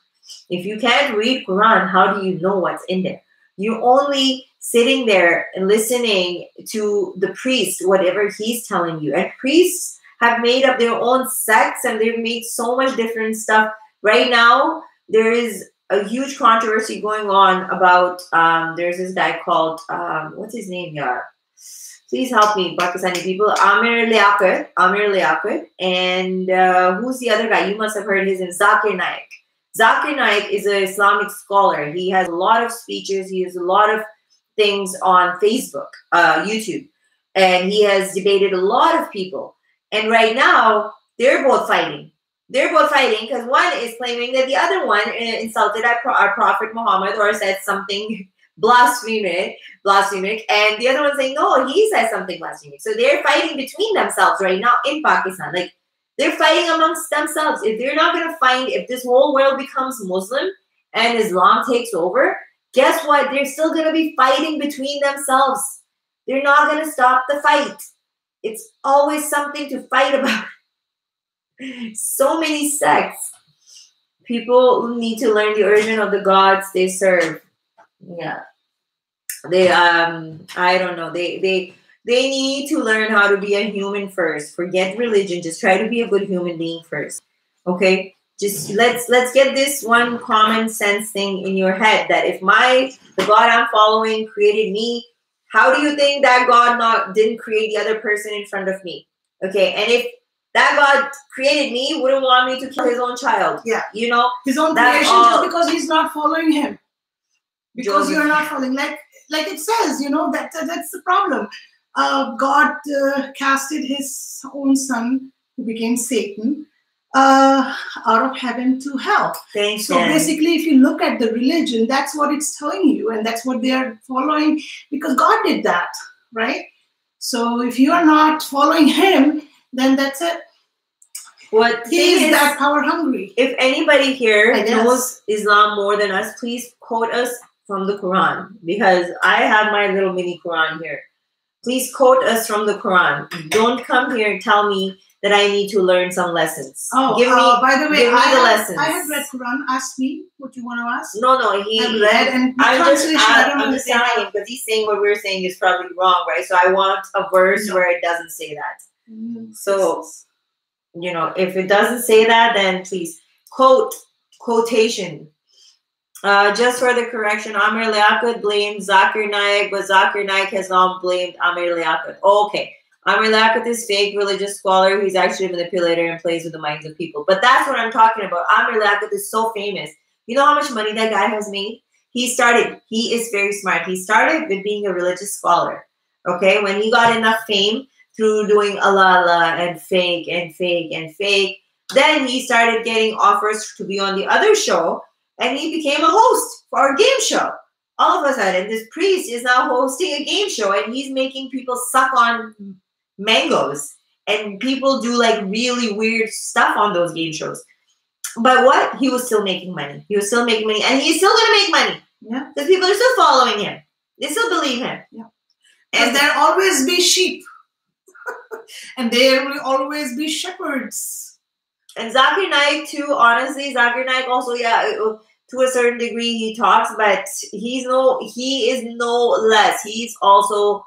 If you can't read Quran, how do you know what's in there? You're only sitting there and listening to the priest, whatever he's telling you. And priests have made up their own sects and they've made so much different stuff. Right now, there is a huge controversy going on about, there's this guy called, what's his name, yaar? Please help me, Pakistani people. Amir Liaquat. And who's the other guy? You must have heard his name, Zakir Naik. Zakir Naik is an Islamic scholar. He has a lot of speeches. He has a lot of things on Facebook, YouTube. And he has debated a lot of people. And right now, they're both fighting. They're both fighting because one is claiming that the other one insulted our Prophet Muhammad or said something blasphemic, and the other one saying, no, he said something blasphemic. So they're fighting between themselves right now in Pakistan. Like, they're fighting amongst themselves. If they're not going to find, if this whole world becomes Muslim and Islam takes over, guess what? They're still going to be fighting between themselves. They're not going to stop the fight. It's always something to fight about. So many sects. People need to learn the origin of the gods they serve. Yeah. They I don't know. They need to learn how to be a human first. Forget religion. Just try to be a good human being first. Okay? Just let's get this one common sense thing in your head, that if the God I'm following created me, how do you think that God didn't create the other person in front of me? Okay, and if that God created me, wouldn't want me to kill his own child. Yeah. His own creation, just because he's not following him. Because you're not following. Like it says, that's the problem. God casted his own son, who became Satan, out of heaven to hell. So basically, if you look at the religion, that's what it's telling you, and that's what they are following, because God did that, right? So if you are not following him, then that's it. He is that power hungry. If anybody here knows Islam more than us, please quote us from the Quran, because I have my little mini Quran here. Please quote us from the Quran. Don't come here and tell me that I need to learn some lessons. Oh, by the way, I have read Quran. Ask me what you want to ask. No, he read, and I'm just saying, because he's saying what we're saying is probably wrong, right? So I want a verse where it doesn't say that. So, if it doesn't say that, then please quotation. Just for the correction, Amir Liaquat blamed Zakir Naik, but Zakir Naik has not blamed Amir Liaquat. Oh, okay. Amir Liaquat is fake religious scholar. He's actually a manipulator and plays with the minds of people. But that's what I'm talking about. Amir Liaquat is so famous. You know how much money that guy has made? He is very smart. He started with being a religious scholar. Okay, when he got enough fame through doing Alala and fake and fake and fake, then he started getting offers to be on the other show, and he became a host for a game show. All of a sudden, this priest is now hosting a game show, and he's making people suck on mangoes, and people do like really weird stuff on those game shows. But what? He was still making money. He was still making money, and he's still going to make money. Yeah, because people are still following him. They still believe him. Yeah. And there'll always be sheep. And there will always be shepherds. And Zakir Naik too, honestly, Zakir Naik also, to a certain degree he talks, but he is no less. He's also,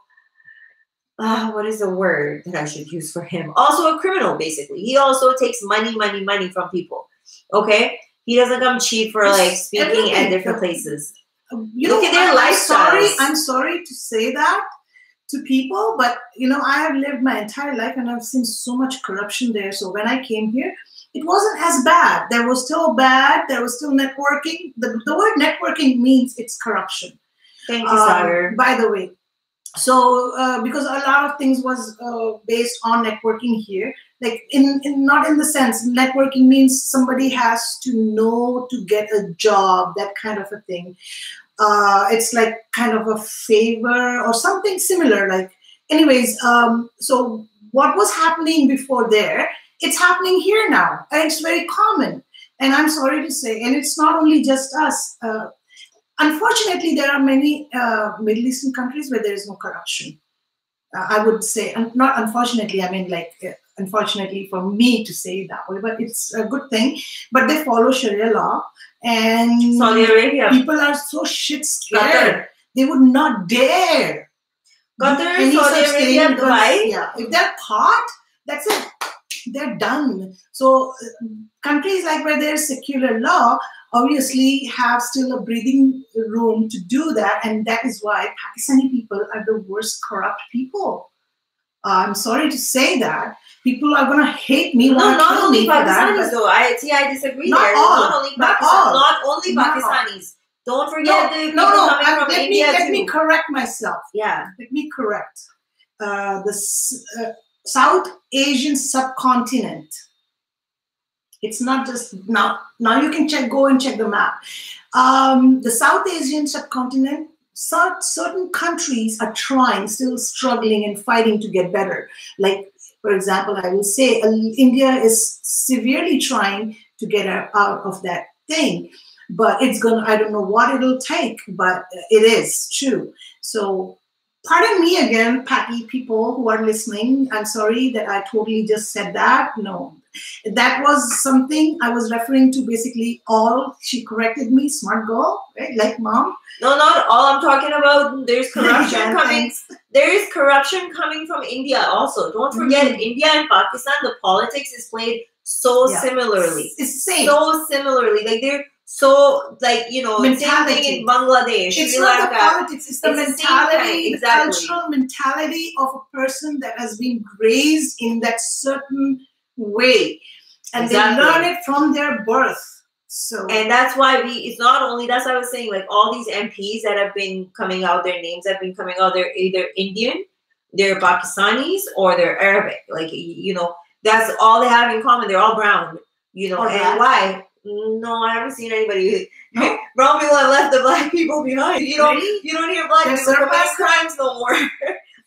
what is the word that I should use for him? Also a criminal, basically. He also takes money from people. Okay? He doesn't come cheap for like speaking at different places. Look at their lifestyles. I'm sorry to say that to people, but I have lived my entire life and I've seen so much corruption there. So when I came here, it wasn't as bad. There was still bad. There was still networking. The word networking means it's corruption. Thank you, Sagar. By the way. So because a lot of things was based on networking here, like not in the sense networking means somebody has to know to get a job, that kind of a thing. It's like kind of a favor or something similar. Like, anyways, so what was happening before there, it's happening here now, and it's very common. And I'm sorry to say, and it's not only just us. Unfortunately, there are many Middle Eastern countries where there is no corruption. I would say, not unfortunately, I mean like, unfortunately for me to say it that way, but it's a good thing. But they follow Sharia law, and Saudi Arabia. People are so shit scared. Qatar. They would not dare. Qatar, Saudi Arabia, Dubai. Yeah, if they're caught, that's it. They're done. So countries like where there's secular law obviously have still a breathing room to do that, and that is why Pakistani people are the worst corrupt people. I'm sorry to say that. People are going to hate me. No, not only Pakistanis though. I disagree there. Not only Pakistanis. Don't forget the people coming from India too. Let me correct myself. Yeah. Let me correct. The South Asian subcontinent. It's not just now you can go and check the map. The South Asian subcontinent, certain countries are still struggling and fighting to get better. Like, for example, I will say India is severely trying to get out of that thing, but I don't know what it'll take, but it is true. So pardon me again, Patty people who are listening. I'm sorry that I totally just said that. No, that was something I was referring to basically all. She corrected me, smart girl, right? Like mom. No, not all. I'm talking about there's corruption coming. There is corruption coming from India also. Don't forget, India and Pakistan, the politics is played similarly. It's the same. So similarly. Like they're so mentality. Same thing in Bangladesh. It's not the politics, it's the mentality, exactly. The cultural mentality of a person that has been raised in that certain way. And they learn it from their birth. So, and that's why it's not only, that's what I was saying, like all these MPs that have been coming out, their names have been coming out, they're either Indian, they're Pakistanis, or they're Arabic. Like, that's all they have in common. They're all brown, and why? No, I haven't seen anybody. Brown people have left the black people behind. You don't hear black people commit crimes no more.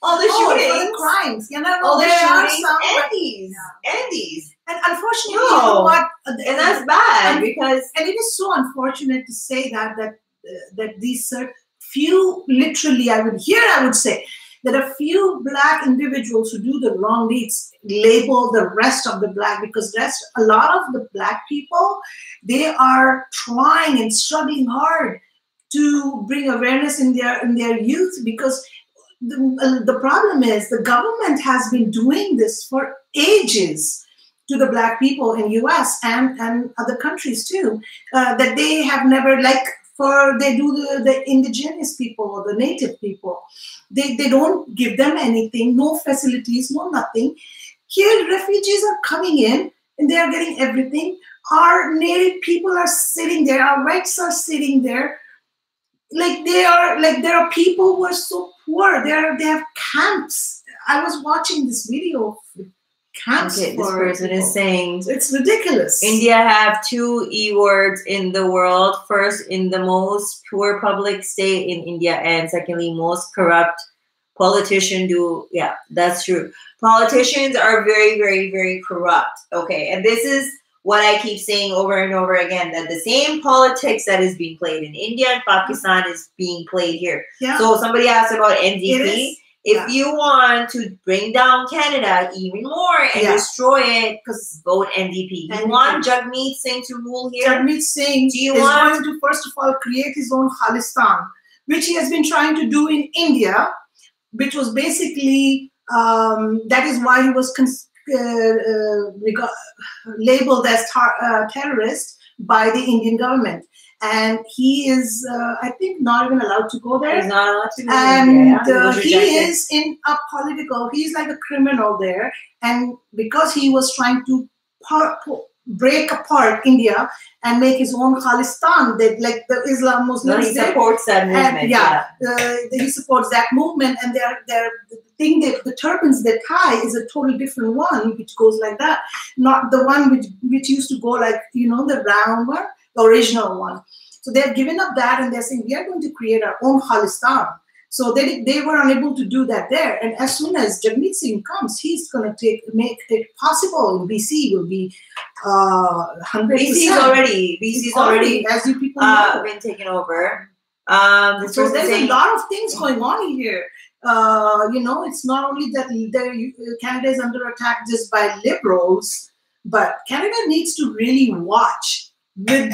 All the shootings. Crimes. All the shootings. Andes. And unfortunately, you know what? And that's bad because... And it is so unfortunate to say that these few, literally, I would say, that a few black individuals who do the wrong deeds label the rest of the black, because a lot of the black people, they are trying and struggling hard to bring awareness in their youth, because the problem is the government has been doing this for ages to the black people in US and other countries too, that they have never, they do the indigenous people or the native people. They don't give them anything, no facilities, no nothing. Here, refugees are coming in and they are getting everything. Our native people are sitting there, our rights are sitting there. like there are people who are so poor. They have camps. I was watching this video of camps. Okay, this person people. is saying It's ridiculous. India have 2 E words in the world. First, in the most poor public state in India, and secondly, most corrupt politician do. Yeah, that's true. Politicians are very, very, very corrupt. Okay, and this is what I keep saying over and over again, that the same politics that is being played in India and Pakistan is being played here. Yeah. So somebody asked about NDP. If you want to bring down Canada even more and destroy it, because vote NDP. You want Jagmeet Singh to rule here? Jagmeet Singh is going to, first of all, create his own Khalistan, which he has been trying to do in India, which was basically, that is why he was labeled as terrorist by the Indian government. And he is, I think, not even allowed to go there. He's not allowed to go there. And he is in a political, he's like a criminal there. And because he was trying to break apart India and make his own Khalistan, that like the Islam Muslims. He supports that movement. And, he supports that movement, and the thing that the turbans they tie is a totally different one, which goes like that, not the one which used to go like, you know, the round one, the original one. So they've given up that, and they're saying we are going to create our own Khalistan. So they were unable to do that there. And as soon as Jagmeet Singh comes, he's going to make it possible. In BC will be 100%. BC's already, as you people know, been taken over. So there's a lot of things going on here. You know, it's not only that Canada is under attack just by liberals, but Canada needs to really watch with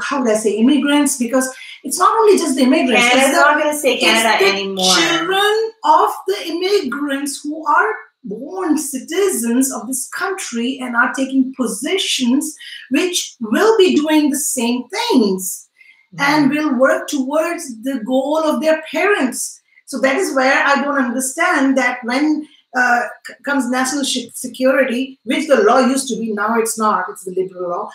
how would I say, immigrants, because it's not only just the immigrants. Canada's not going to say Canada anymore. Children of the immigrants who are born citizens of this country and are taking positions which will be doing the same things and will work towards the goal of their parents. So that is where I don't understand that when comes national security, which the law used to be, now it's not, it's the liberal law,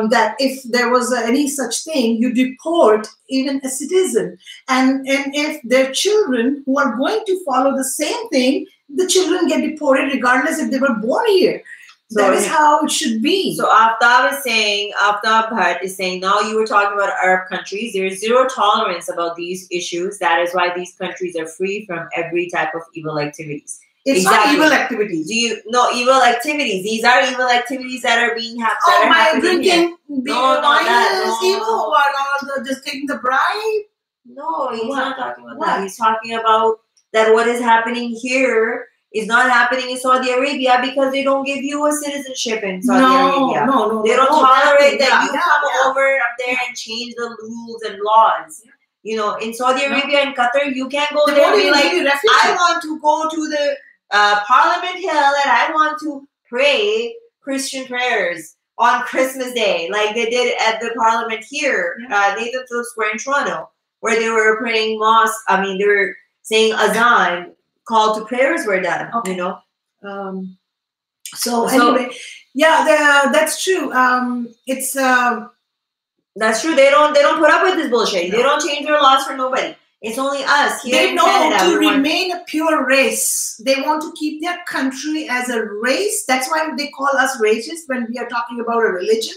that if there was any such thing, you deport even a citizen. And if their children who are going to follow the same thing, the children get deported regardless if they were born here. So that is how it should be. So Aftab Bhatt is saying, now you were talking about Arab countries. There is zero tolerance about these issues. That is why these countries are free from every type of evil activities. It's not evil activities. Evil activities. These are evil activities that are being happening. Oh, my drinking beer wine is evil, or just taking the bribe? No, he's not talking about that. He's talking about that what is happening here is not happening in Saudi Arabia because they don't give you a citizenship in Saudi Arabia. No. They don't tolerate that you come over up there and change the rules and laws. Yeah. You know, in Saudi Arabia and Qatar, you can't go there and be like, I want to go to the Parliament Hill and I want to pray Christian prayers on Christmas Day, like they did at the Parliament here, Nathan Phillips Square in Toronto, where they were praying mosque. I mean, they were saying azan, call to prayers were done. Okay. You know. So anyway, that's true. That's true. They don't put up with this bullshit. No. They don't change their laws for nobody. It's only us here. They know Canada, to remain a pure race. They want to keep their country as a race. That's why they call us racist when we are talking about a religion.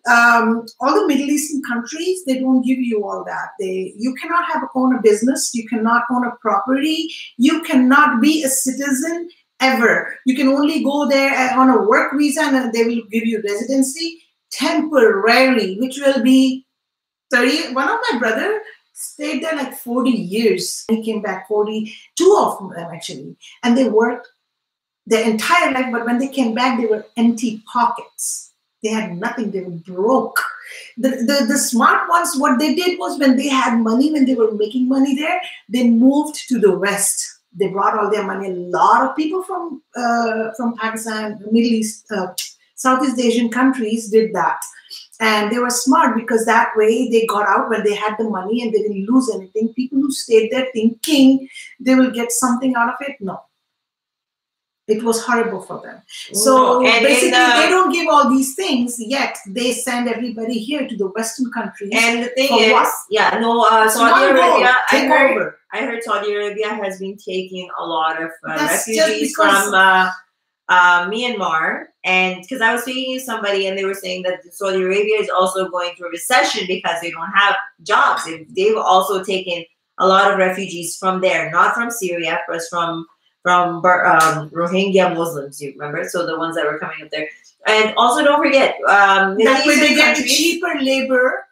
All the Middle Eastern countries, they don't give you all that. You cannot own a business. You cannot own a property. You cannot be a citizen ever. You can only go there on a work visa and they will give you residency temporary, which will be 30. One of my brother stayed there like 40 years. He came back 42 of them actually. And they worked their entire life, but when they came back, they were empty pockets. They had nothing, they were broke. The smart ones, what they did was when they had money, when they were making money there, they moved to the West. They brought all their money. A lot of people from Pakistan, Middle East, Southeast Asian countries did that. And they were smart because that way they got out when they had the money and they didn't lose anything. People who stayed there thinking they will get something out of it, no. It was horrible for them. No, So and basically, they don't give all these things, yet they send everybody here to the Western countries. And the thing for is, what? Saudi Arabia, take over. I heard Saudi Arabia has been taking a lot of That's just refugees because- from Myanmar. And because I was speaking to somebody and they were saying that Saudi Arabia is also going through a recession because they don't have jobs. They've also taken a lot of refugees from there, not from Syria, but from Rohingya Muslims, you remember? So the ones that were coming up there. And also don't forget, that way they get cheaper labor.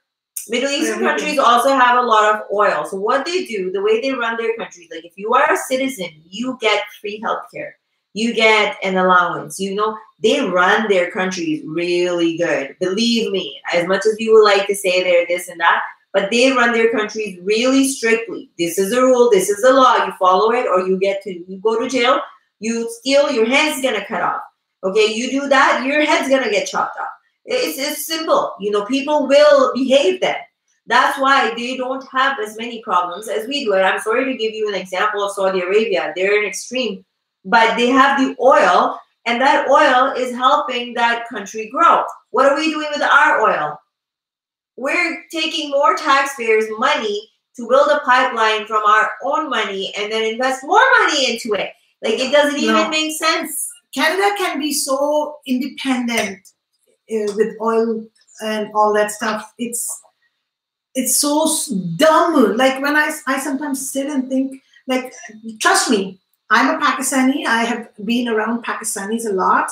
Middle Eastern countries also have a lot of oil. So what they do, the way they run their countries, like if you are a citizen, you get free healthcare. You get an allowance. You know, they run their countries really good. Believe me, as much as you would like to say they're this and that, but they run their countries really strictly. This is the rule. This is the law. You follow it or you go to jail. You steal, your head's going to cut off. Okay, you do that, your head's going to get chopped off. It's simple. You know, people will behave then. That's why they don't have as many problems as we do. And I'm sorry to give you an example of Saudi Arabia. They're an extreme, but they have the oil, and that oil is helping that country grow. What are we doing with our oil? We're taking more taxpayers' money to build a pipeline from our own money and then invest more money into it. Like, it doesn't even make sense. Canada can be so independent with oil and all that stuff. It's so dumb. Like when I sometimes sit and think, like, trust me, I'm a Pakistani. I have been around Pakistanis a lot,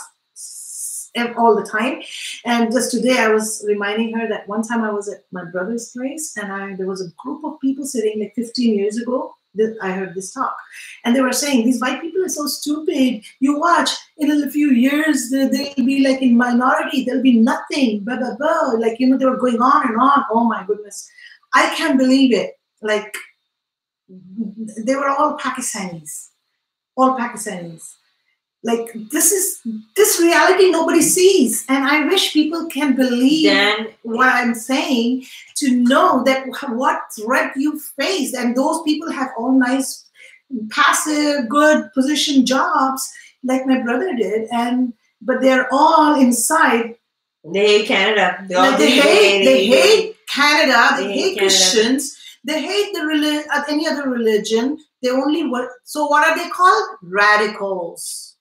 all the time. And just today I was reminding her that one time I was at my brother's place and there was a group of people sitting like 15 years ago. I heard this talk and they were saying these white people are so stupid. You watch, in a few years they'll be like in minority, there'll be nothing, blah blah blah. Like, you know, they were going on and on. Oh my goodness, I can't believe it. Like, they were all Pakistanis. Like, this reality nobody sees, and I wish people can believe what I'm saying, to know that what threat you face, and those people have all nice, passive, good position jobs, like my brother did, but they're all inside. They hate Canada. They hate Canada. They hate Christians. They hate any other religion. They only so what are they called? Radicals.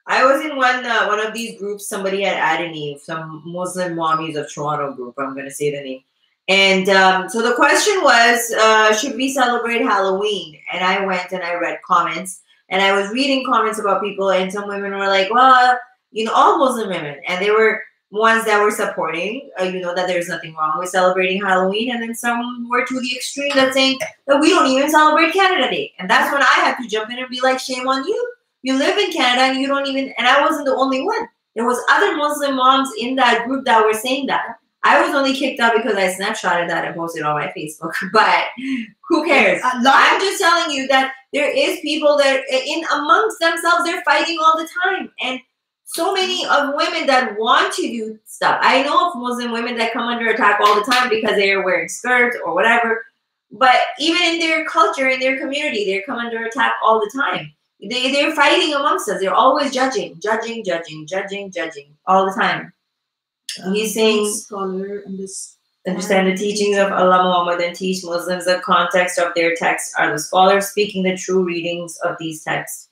I was in one of these groups. Somebody had added me, some Muslim mommies of Toronto group. I'm going to say the name. And so the question was, should we celebrate Halloween? And I went and I read comments. And I was reading comments about people. And some women were like, well, you know, all Muslim women. And they were ones that were supporting, you know, that there's nothing wrong with celebrating Halloween. And then some were to the extreme that saying that we don't even celebrate Canada Day. And that's when I had to jump in and be like, shame on you. You live in Canada and you don't even, and I wasn't the only one. There was other Muslim moms in that group that were saying that. I was only kicked out because I snapshotted that and posted on my Facebook. But who cares? I'm just telling you that there is people that in amongst themselves, they're fighting all the time. And so many of women that want to do stuff. I know of Muslim women that come under attack all the time because they are wearing skirts or whatever. But even in their culture, in their community, they come under attack all the time. They're fighting amongst us. They're always judging all the time. He's saying, scholar understand the teachings of Allah Muhammad and teach Muslims the context of their texts are the scholars speaking the true readings of these texts.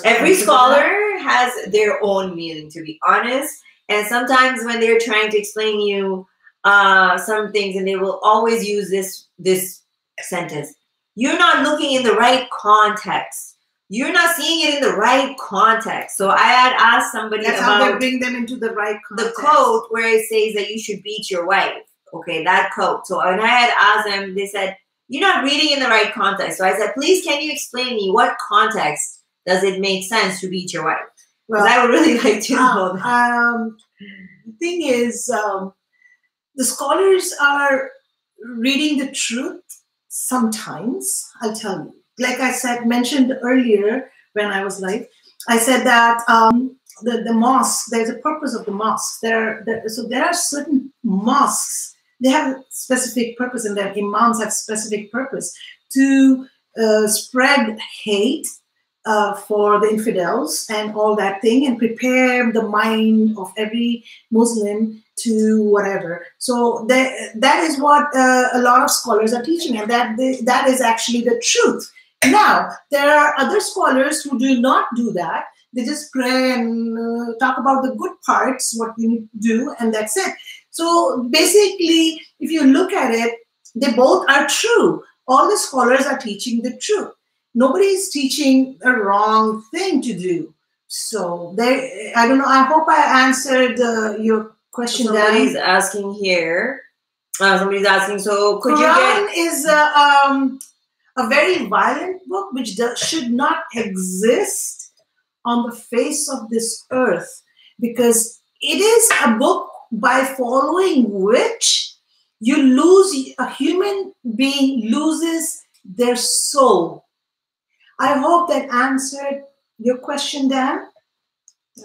Every scholar has their own meaning, to be honest. And sometimes when they're trying to explain you some things, and they will always use this sentence, you're not looking in the right context. You're not seeing it in the right context. So I had asked somebody about how they bring them into the right context. The quote where it says that you should beat your wife. Okay, that quote. So when I had asked them, they said, you're not reading in the right context. So I said, please, can you explain me what context does it make sense to beat your wife? Because I would really like to know that. The thing is, the scholars are reading the truth sometimes, I'll tell you. Like I mentioned earlier when I was live, I said that the mosque, there's a purpose of the mosque. So there are certain mosques, they have specific purpose, and their imams have specific purpose to spread hate, for the infidels and all that thing, and prepare the mind of every Muslim to whatever. So that is what a lot of scholars are teaching, and that is actually the truth. Now, there are other scholars who do not do that. They just pray and talk about the good parts, what we need to do, and that's it. So basically, if you look at it, they both are true. All the scholars are teaching the truth. Nobody is teaching a wrong thing to do. So I don't know. I hope I answered your question. Somebody's asking here. Somebody's asking. So could Quran you get? Is a very violent book which should not exist on the face of this earth, because it is a book by following which a human being loses their soul. I hope that answered your question, Dan.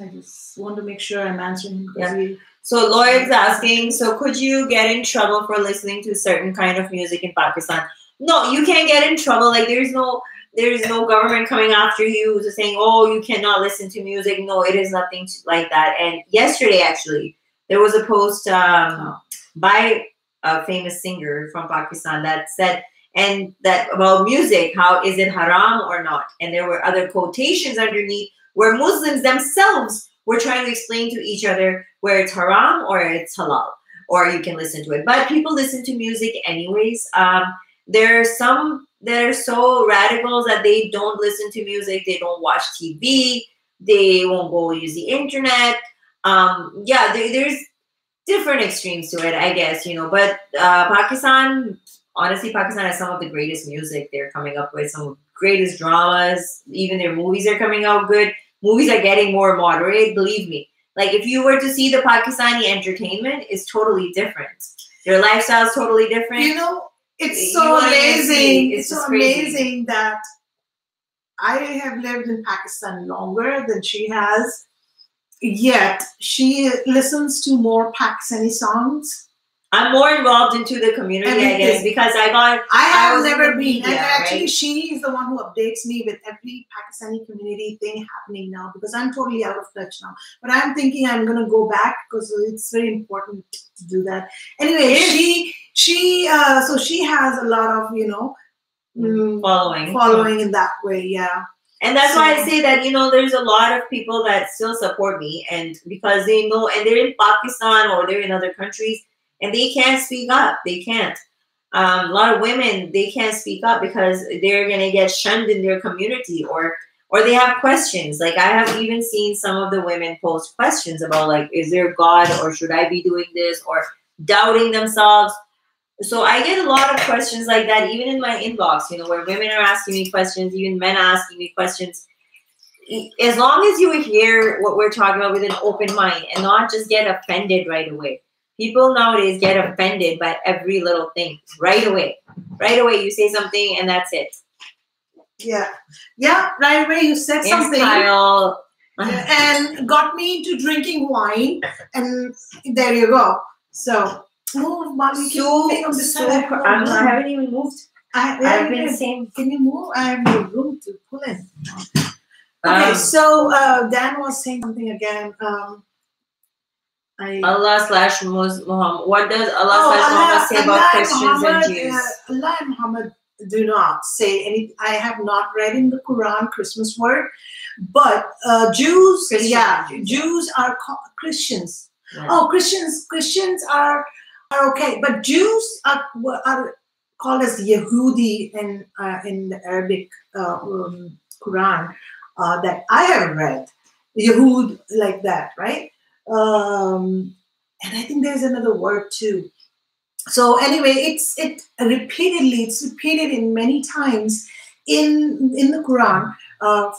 I just want to make sure I'm answering. Yeah. So Lloyd's asking, so could you get in trouble for listening to certain kind of music in Pakistan? No, you can't get in trouble. Like there is no government coming after you saying, oh, you cannot listen to music. No, it is nothing like that. And yesterday, actually, there was a post by a famous singer from Pakistan that said, and that about music, how is it haram or not? And there were other quotations underneath where Muslims themselves were trying to explain to each other where it's haram or it's halal, or you can listen to it. But people listen to music anyways. There are some that are so radical that they don't listen to music, they don't watch TV, they won't go use the internet. There's different extremes to it, I guess, But Pakistan has some of the greatest music they're coming up with, some of the greatest dramas. Even their movies are coming out good. Movies are getting more moderate, believe me. Like if you were to see the Pakistani entertainment, it's totally different. Their lifestyle is totally different. It's so amazing. It's so amazing that I have lived in Pakistan longer than she has, yet she listens to more Pakistani songs. I'm more involved into the community, I guess, because I have never been. And actually, right? She is the one who updates me with every Pakistani community thing happening now, because I'm totally out of touch now. But I'm thinking I'm going to go back because it's very important to do that. Anyway, she has a lot of, following in that way. Yeah. And that's why I say that, there's a lot of people that still support me, and because they know, and they're in Pakistan or they're in other countries, and they can't speak up. They can't. A lot of women, they can't speak up because they're going to get shunned in their community, or they have questions. Like I have even seen some of the women post questions about like, is there God, or should I be doing this, or doubting themselves. So I get a lot of questions like that, even in my inbox, where women are asking me questions, even men asking me questions. As long as you hear what we're talking about with an open mind and not just get offended right away. People nowadays get offended by every little thing right away. Right away, you say something and that's it. Yeah, right away you said something. Style. And got me into drinking wine, and there you go. So move, Mommy. I haven't even moved. I've been the same. Can you move? I have no room to pull in. Okay, so Dan was saying something again. Allah/Muhammad. What does Allah/Muhammad say about Christians and Jews? Allah and Muhammad do not say any. I have not read in the Quran Christmas word, but Jews, Jews are Christians. Yeah. Oh, Christians are okay, but Jews are called as Yehudi in the Arabic Quran that I have read. Yehud, like that, right? And I think there's another word too. So anyway, it's repeated in many times in the Quran.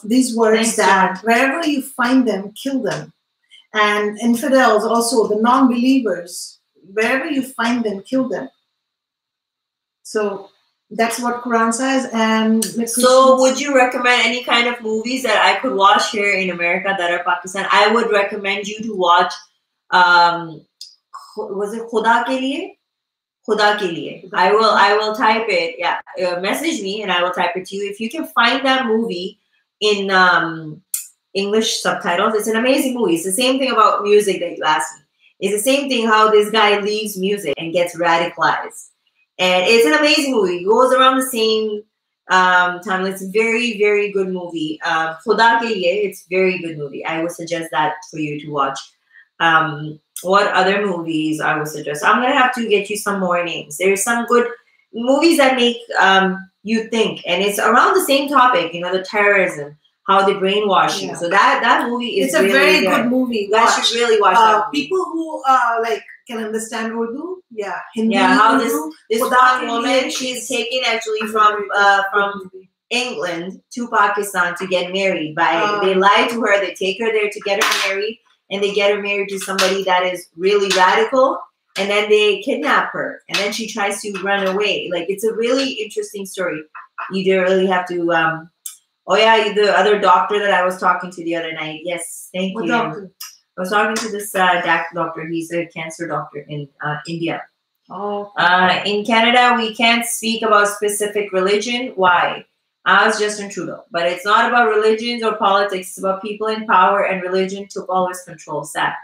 These words that wherever you find them, kill them. And infidels also, the non-believers, wherever you find them, kill them. So that's what Quran says. And so would you recommend any kind of movies that I could watch here in America that are Pakistan? I would recommend you to watch, was it Khuda Ke Liye? Khuda Ke Liye. I will type it. Yeah. Message me and I will type it to you. If you can find that movie in English subtitles. It's an amazing movie. It's the same thing about music that you asked me. It's the same thing how this guy leaves music and gets radicalized. And it's an amazing movie. It goes around the same time. It's a very, very good movie. Khuda Ke Liye, it's very good movie. I would suggest that for you to watch. What other movies I would suggest? I'm going to have to get you some more names. There's some good movies that make you think. And it's around the same topic, the terrorism, how they brainwash you. So that movie is a very good movie. You guys should really watch that movie. People who can understand Urdu, Hindi, how Urdu, this one woman, she's taken actually from England to Pakistan to get married. They lie to her, they take her there to get her married, and they get her married to somebody that is really radical, and then they kidnap her, and then she tries to run away. Like, it's a really interesting story. You do really have to the other doctor that I was talking to the other night. Yes, thank you. Doctor? I was talking to this doctor. He's a cancer doctor in India. Oh. In Canada, we can't speak about specific religion. Why? Ask Justin Trudeau. But it's not about religions or politics. It's about people in power, and religion took all its control. Sad.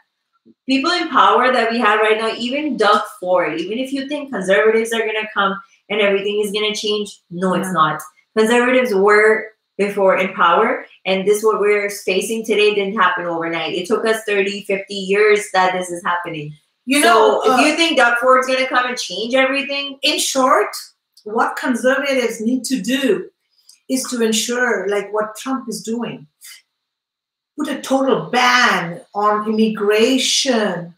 People in power that we have right now, even Doug Ford, even if you think conservatives are going to come and everything is going to change, no, it's not. Conservatives were before in power, and this what we're facing today didn't happen overnight. It took us 30, 50 years that this is happening. If you think Doug Ford's going to come and change everything? In short, what conservatives need to do is to ensure, like what Trump is doing, put a total ban on immigration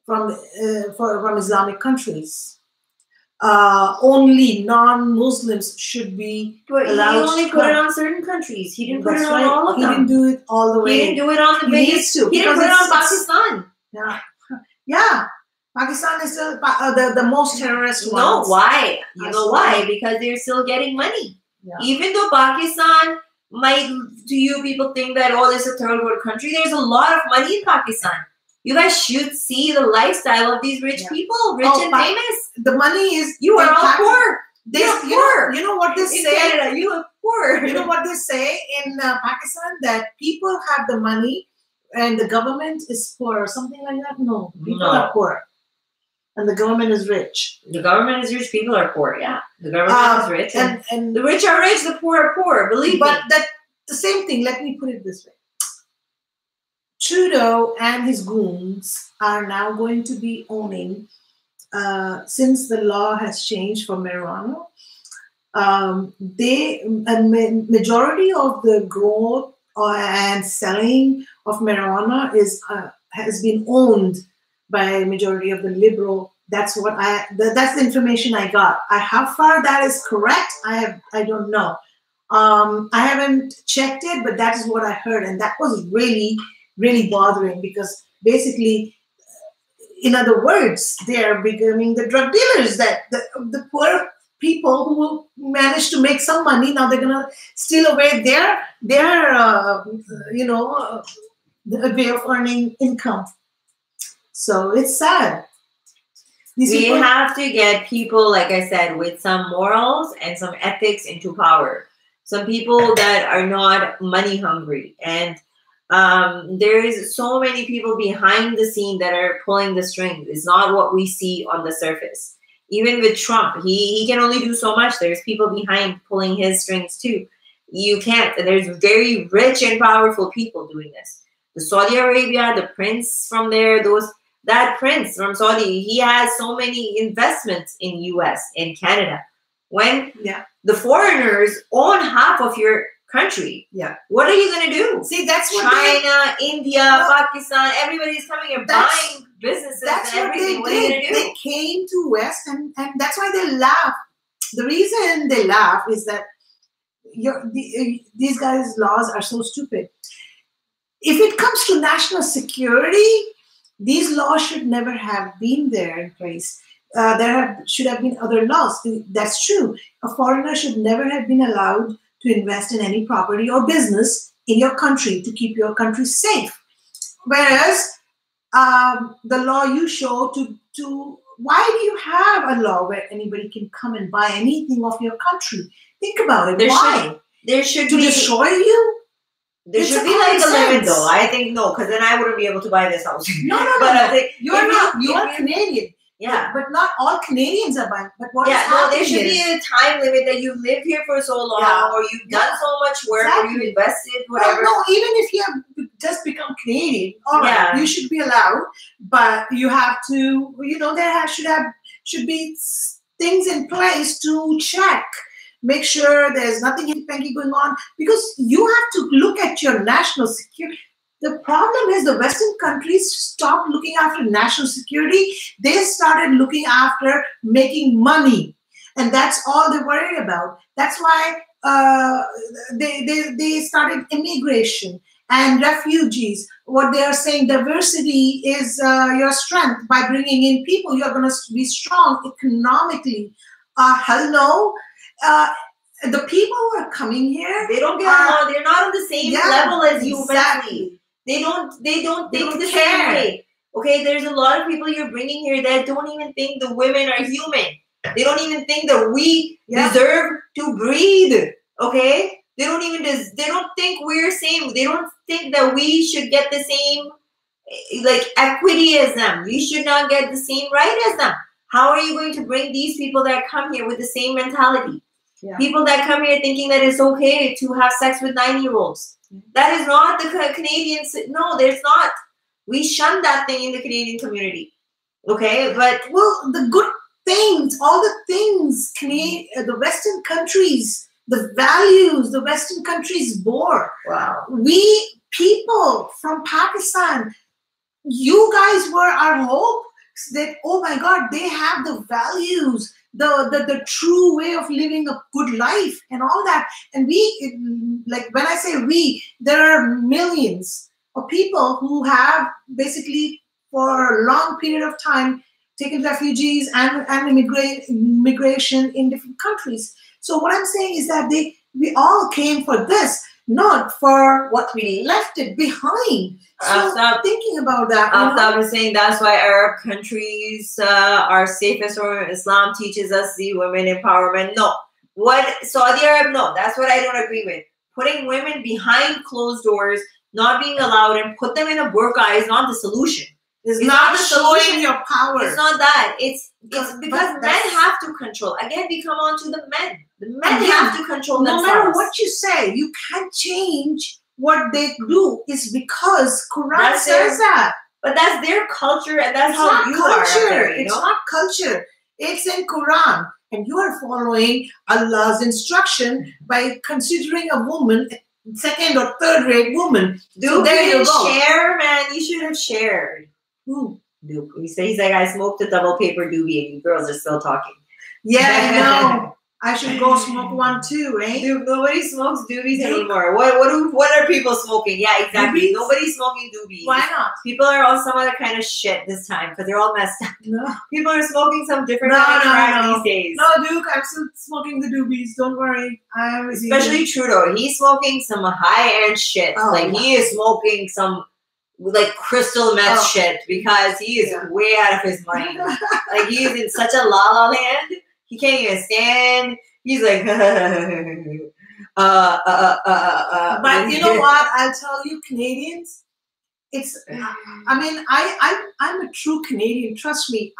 from Islamic countries. Only non-Muslims should be allowed. He only put it on certain countries. He didn't put it on all of them. He didn't do it all the way. He didn't do it on the biggest. He didn't put it on Pakistan. Yeah. Pakistan is still the most terrorist one. No, why? You know why? Because they're still getting money. Yeah. Even though Pakistan might, to you people think that, this is a third world country, there's a lot of money in Pakistan. You guys should see the lifestyle of these rich people, rich and famous. The money is... You are all poor. You're poor. You know what they say? In Canada, you look poor. You know what they say in Pakistan? That people have the money and the government is poor or something like that? No. People are poor. And the government is rich. The government is rich. People are poor, yeah. The government is rich. And the rich are rich, the poor are poor. Believe me. But the same thing, let me put it this way. Trudeau and his goons are now going to be owning, since the law has changed for marijuana, majority of the growth and selling of marijuana has been owned by majority of the liberal. That's the information I got. How far that is correct, I don't know. I haven't checked it, but that is what I heard, and that was really, really bothering, because basically, in other words, they are becoming the drug dealers, that the poor people who will manage to make some money, now they're gonna steal away their way of earning income. So it's sad. We have to get people, like I said, with some morals and some ethics into power. Some people that are not money hungry. And there is so many people behind the scene that are pulling the strings. It's not what we see on the surface. Even with Trump, he can only do so much. There's people behind pulling his strings too. You can't. There's very rich and powerful people doing this. The Saudi Arabia, the prince from there, that prince from Saudi, he has so many investments in US, in Canada. When the foreigners own half of your country, what are you going to do? See, that's what China, India, Pakistan, everybody's coming and buying businesses and everything. What are you going to do? They came to West, and that's why they laugh. The reason they laugh is that these guys' laws are so stupid. If it comes to national security, these laws should never have been there in place. Should have been other laws. That's true. A foreigner should never have been allowed to invest in any property or business in your country to keep your country safe. Whereas the law you show why do you have a law where anybody can come and buy anything of your country? Think about it. Why? There should to destroy you? There It's should a be like a common limit, sense. though. I think no, because then I wouldn't be able to buy this house. No. But I think You are if not. You if are Canadian. Yeah. But not all Canadians are buying. But what is Yeah, no, there happening should be is, a time limit that you live here for so long, Yeah. or you've done Yeah. so much work, or Exactly. you invested, well, whatever. no, even if you have just become Canadian, all right, Yeah. you should be allowed. But you have to, should be things in place to check, make sure there's nothing hanky-panky going on, because you have to look at your national security. The problem is the Western countries stopped looking after national security. They started looking after making money. And that's all they worry about. That's why they started immigration and refugees. What they are saying, diversity is your strength. By bringing in people, you're going to be strong economically. Hell no. The people who are coming here, They don't get along. They're not on the same level as you exactly. mentally. They don't They think don't the care. same way. Okay, there's a lot of people you're bringing here that don't even think the women are human. They don't even think that we deserve to breathe. Okay, they don't even they don't think we're same. They don't think that we should get the same like equity as them. We should not get the same right as them. How are you going to bring these people that come here with the same mentality? Yeah. People that come here thinking that it's okay to have sex with 9-year-olds. That is not the Canadians. No, there's not. We shun that thing in the Canadian community. Okay, but well, the good things, all the things, the Western countries, the values the Western countries bore. Wow. We people from Pakistan, you guys were our hope. That, oh my God, they have the values, the true way of living a good life and all that. And we, like when I say we, there are millions of people who have basically for a long period of time taken refugees and immigration in different countries. So what I'm saying is that we all came for this, not for what we left it behind. So stop thinking about that. I was saying that's why Arab countries are safest from Islam teaches us the women empowerment. No. What Saudi Arabia, no, that's what I don't agree with. Putting women behind closed doors, not being allowed, and put them in a burqa is not the solution. It's not showing your power. It's not that. It's because men have to control. Again, we come on to the men. The men have to control themselves. No matter what you say, you can't change what they do. It's because Quran says that. But that's their culture, and that's how you culture. are. It's not culture. It's in Quran, and you are following Allah's instruction by considering a woman second or third rate woman. So there you go. Share, man. You should have shared. Who? Duke. He's like, I smoked a double paper doobie, and you girls are still talking. Yeah, I know. I should go smoke one too, right? Dude, nobody smokes doobies anymore. What are people smoking? Yeah, exactly. Doobies? Nobody's smoking doobies. Why not? People are on some other kind of shit this time because they're all messed up. No. People are smoking some different kind of crack these days. No, Duke, I'm still smoking the doobies. Don't worry. Especially Trudeau. He's smoking some high-end shit. He is smoking some like crystal meth shit because he is way out of his mind. Like he is in such a la-la land. He can't even stand. He's like, But you know what? I'll tell you, Canadians. It's. I mean, I'm a true Canadian. Trust me.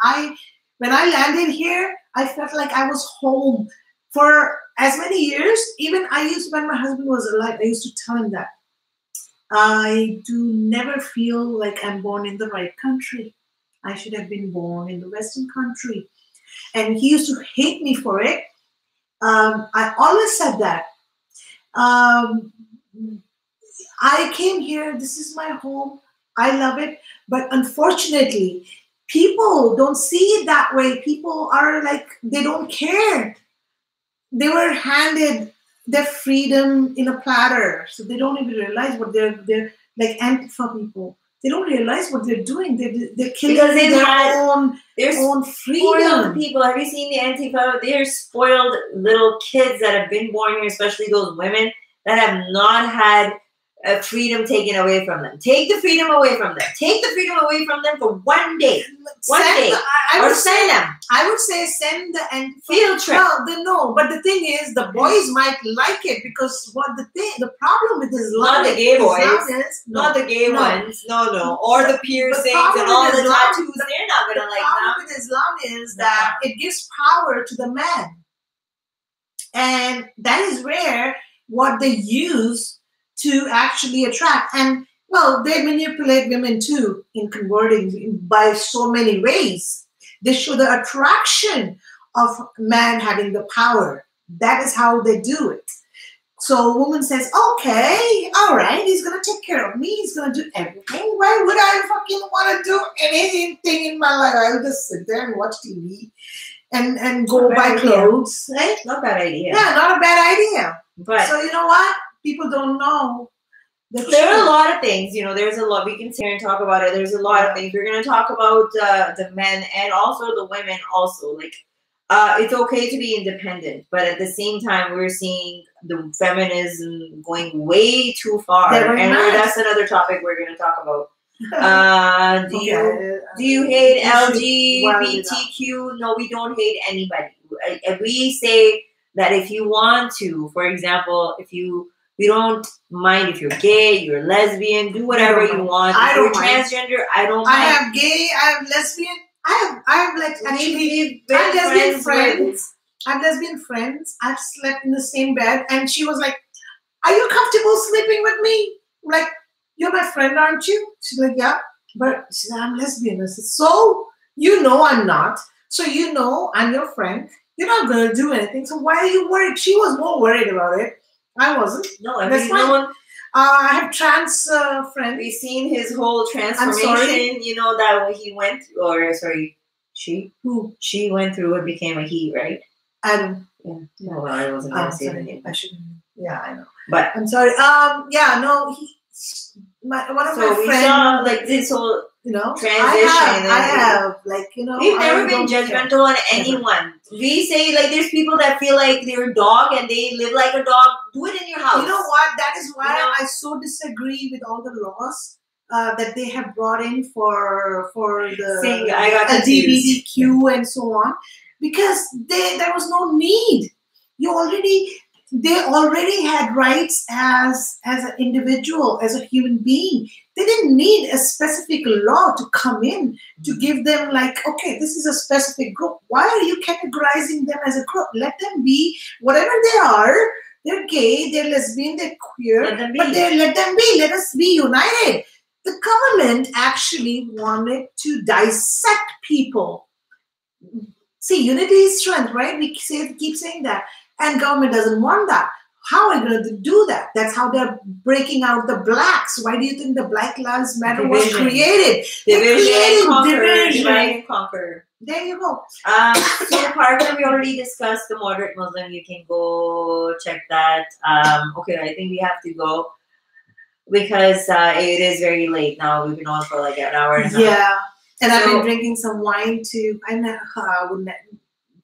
When I landed here, I felt like I was home for as many years. Even when my husband was alive, I used to tell him that I do never feel like I'm born in the right country. I should have been born in the Western country. And he used to hate me for it. I always said that. I came here. This is my home. I love it. But unfortunately, people don't see it that way. People are like, they don't care. They were handed their freedom in a platter. So they don't even realize what they're like Antifa people. They don't realize what they're doing. They're killing their own freedom. Spoiled people. Have you seen the Antifa? They're spoiled little kids that have been born here, especially those women that have not had freedom taken away from them. Take the freedom away from them. Take the freedom away from them for one day. Or send them. I would say send the and Field trip. Well, no, but the thing is, the boys might like it because the problem with Islam, not the gay boys, is, not the gay ones, no, or the piercings and all the tattoos. They're not gonna like that. The problem with Islam is that it gives power to the man, and that is where what they use to actually attract. And well, they manipulate women too in converting by so many ways. They show the attraction of man having the power. That is how they do it. So a woman says, okay, all right, he's going to take care of me. He's going to do everything. Why would I fucking want to do anything in my life? I'll just sit there and watch TV and go buy clothes. Right? Not a bad idea. Yeah, not a bad idea. But so you know what? People don't know. There are a lot of things, there's a lot, we can sit here and talk about it. There's a lot of things. We're going to talk about the men and also the women also. Like, it's okay to be independent, but at the same time, we're seeing the feminism going way too far. And that's another topic we're going to talk about. Do you hate LGBTQ? No, we don't hate anybody. We say that if you want to, for example, we don't mind if you're gay, you're lesbian, do whatever you want. If you're transgender, I don't mind. I have gay, I have lesbian, I have like actually I have lesbian friends. I have lesbian friends. I've slept in the same bed, and she was like, "Are you comfortable sleeping with me?" I'm like, "You're my friend, aren't you?" She's like, "Yeah," but she said, "I'm lesbian." I said, "So I'm not. So I'm your friend. You're not gonna do anything. So why are you worried?" She was more worried about it. I wasn't. No, that's fine. I have trans friends. We've seen his whole transformation. That he went through, or sorry, she went through and became a he, right? I don't. Yeah. No, well, I wasn't gonna say the name. I shouldn't. Yeah, I know. But I'm sorry. Yeah, no. One of my friends. We saw like this whole transition. I have we've never been judgmental on anyone. We say like there's people that feel like they're a dog and they live like a dog. Do it in your house. You know what? That is why I so disagree with all the laws that they have brought in for the LGBTQ and so on, because there was no need. They already had rights as an individual, as a human being. They didn't need a specific law to come in to give them like, okay, this is a specific group. Why are you categorizing them as a group? Let them be whatever they are. They're gay, they're lesbian, they're queer, let them be. Let us be united. The government actually wanted to dissect people. See, unity is strength, right? We keep saying that. And government doesn't want that. How are we going to do that? That's how they're breaking out the blacks. Why do you think the Black Lives Matter was created? Divide and conquer. There you go. So Parker, we already discussed the moderate Muslim. You can go check that. Okay, I think we have to go because it is very late now. We've been on for like an hour and a half. Yeah. And I've been drinking some wine too. I know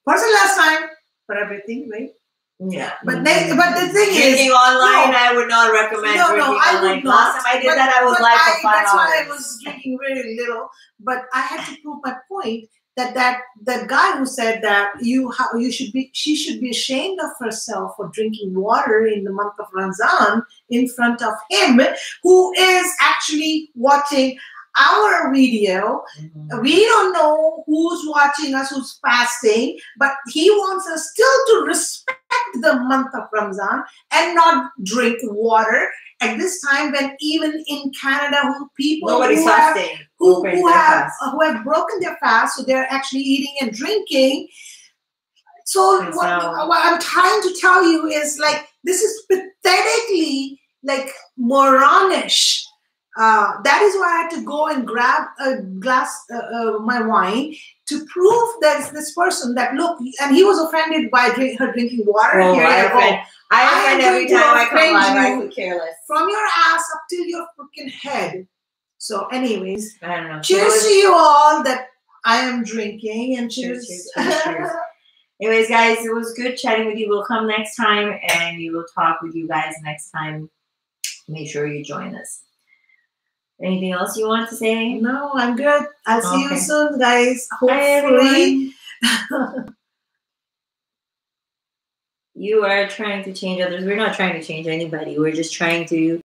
person last time for everything, right? Yeah, but the thing is, drinking online, I would not recommend drinking online. Last time I did that, I was live for 5 hours. That's why I was drinking very little. But I had to prove my point that the guy who said that she should be ashamed of herself for drinking water in the month of Ramadan in front of him, who is actually watching our video. Mm-hmm. We don't know who's watching us, who's fasting, but he wants us still to respect the month of Ramadan and not drink water at this time when even in Canada, nobody's fasting. Who have broken their fast, so they're actually eating and drinking. So what I'm trying to tell you is like, this is pathetically like moronish. That is why I had to go and grab a glass my wine to prove that this person that look, and he was offended by her drinking water. Oh, I offend every time I come live. I could care less. From your ass up to your freaking head. So, anyways, I don't know. Cheers to you all that I am drinking, and cheers. Cheers. Anyways, guys, it was good chatting with you. We'll come next time, and we will talk with you guys next time. Make sure you join us. Anything else you want to say? No, I'm good. I'll see you soon, guys. Hopefully, You are trying to change others. We're not trying to change anybody. We're just trying to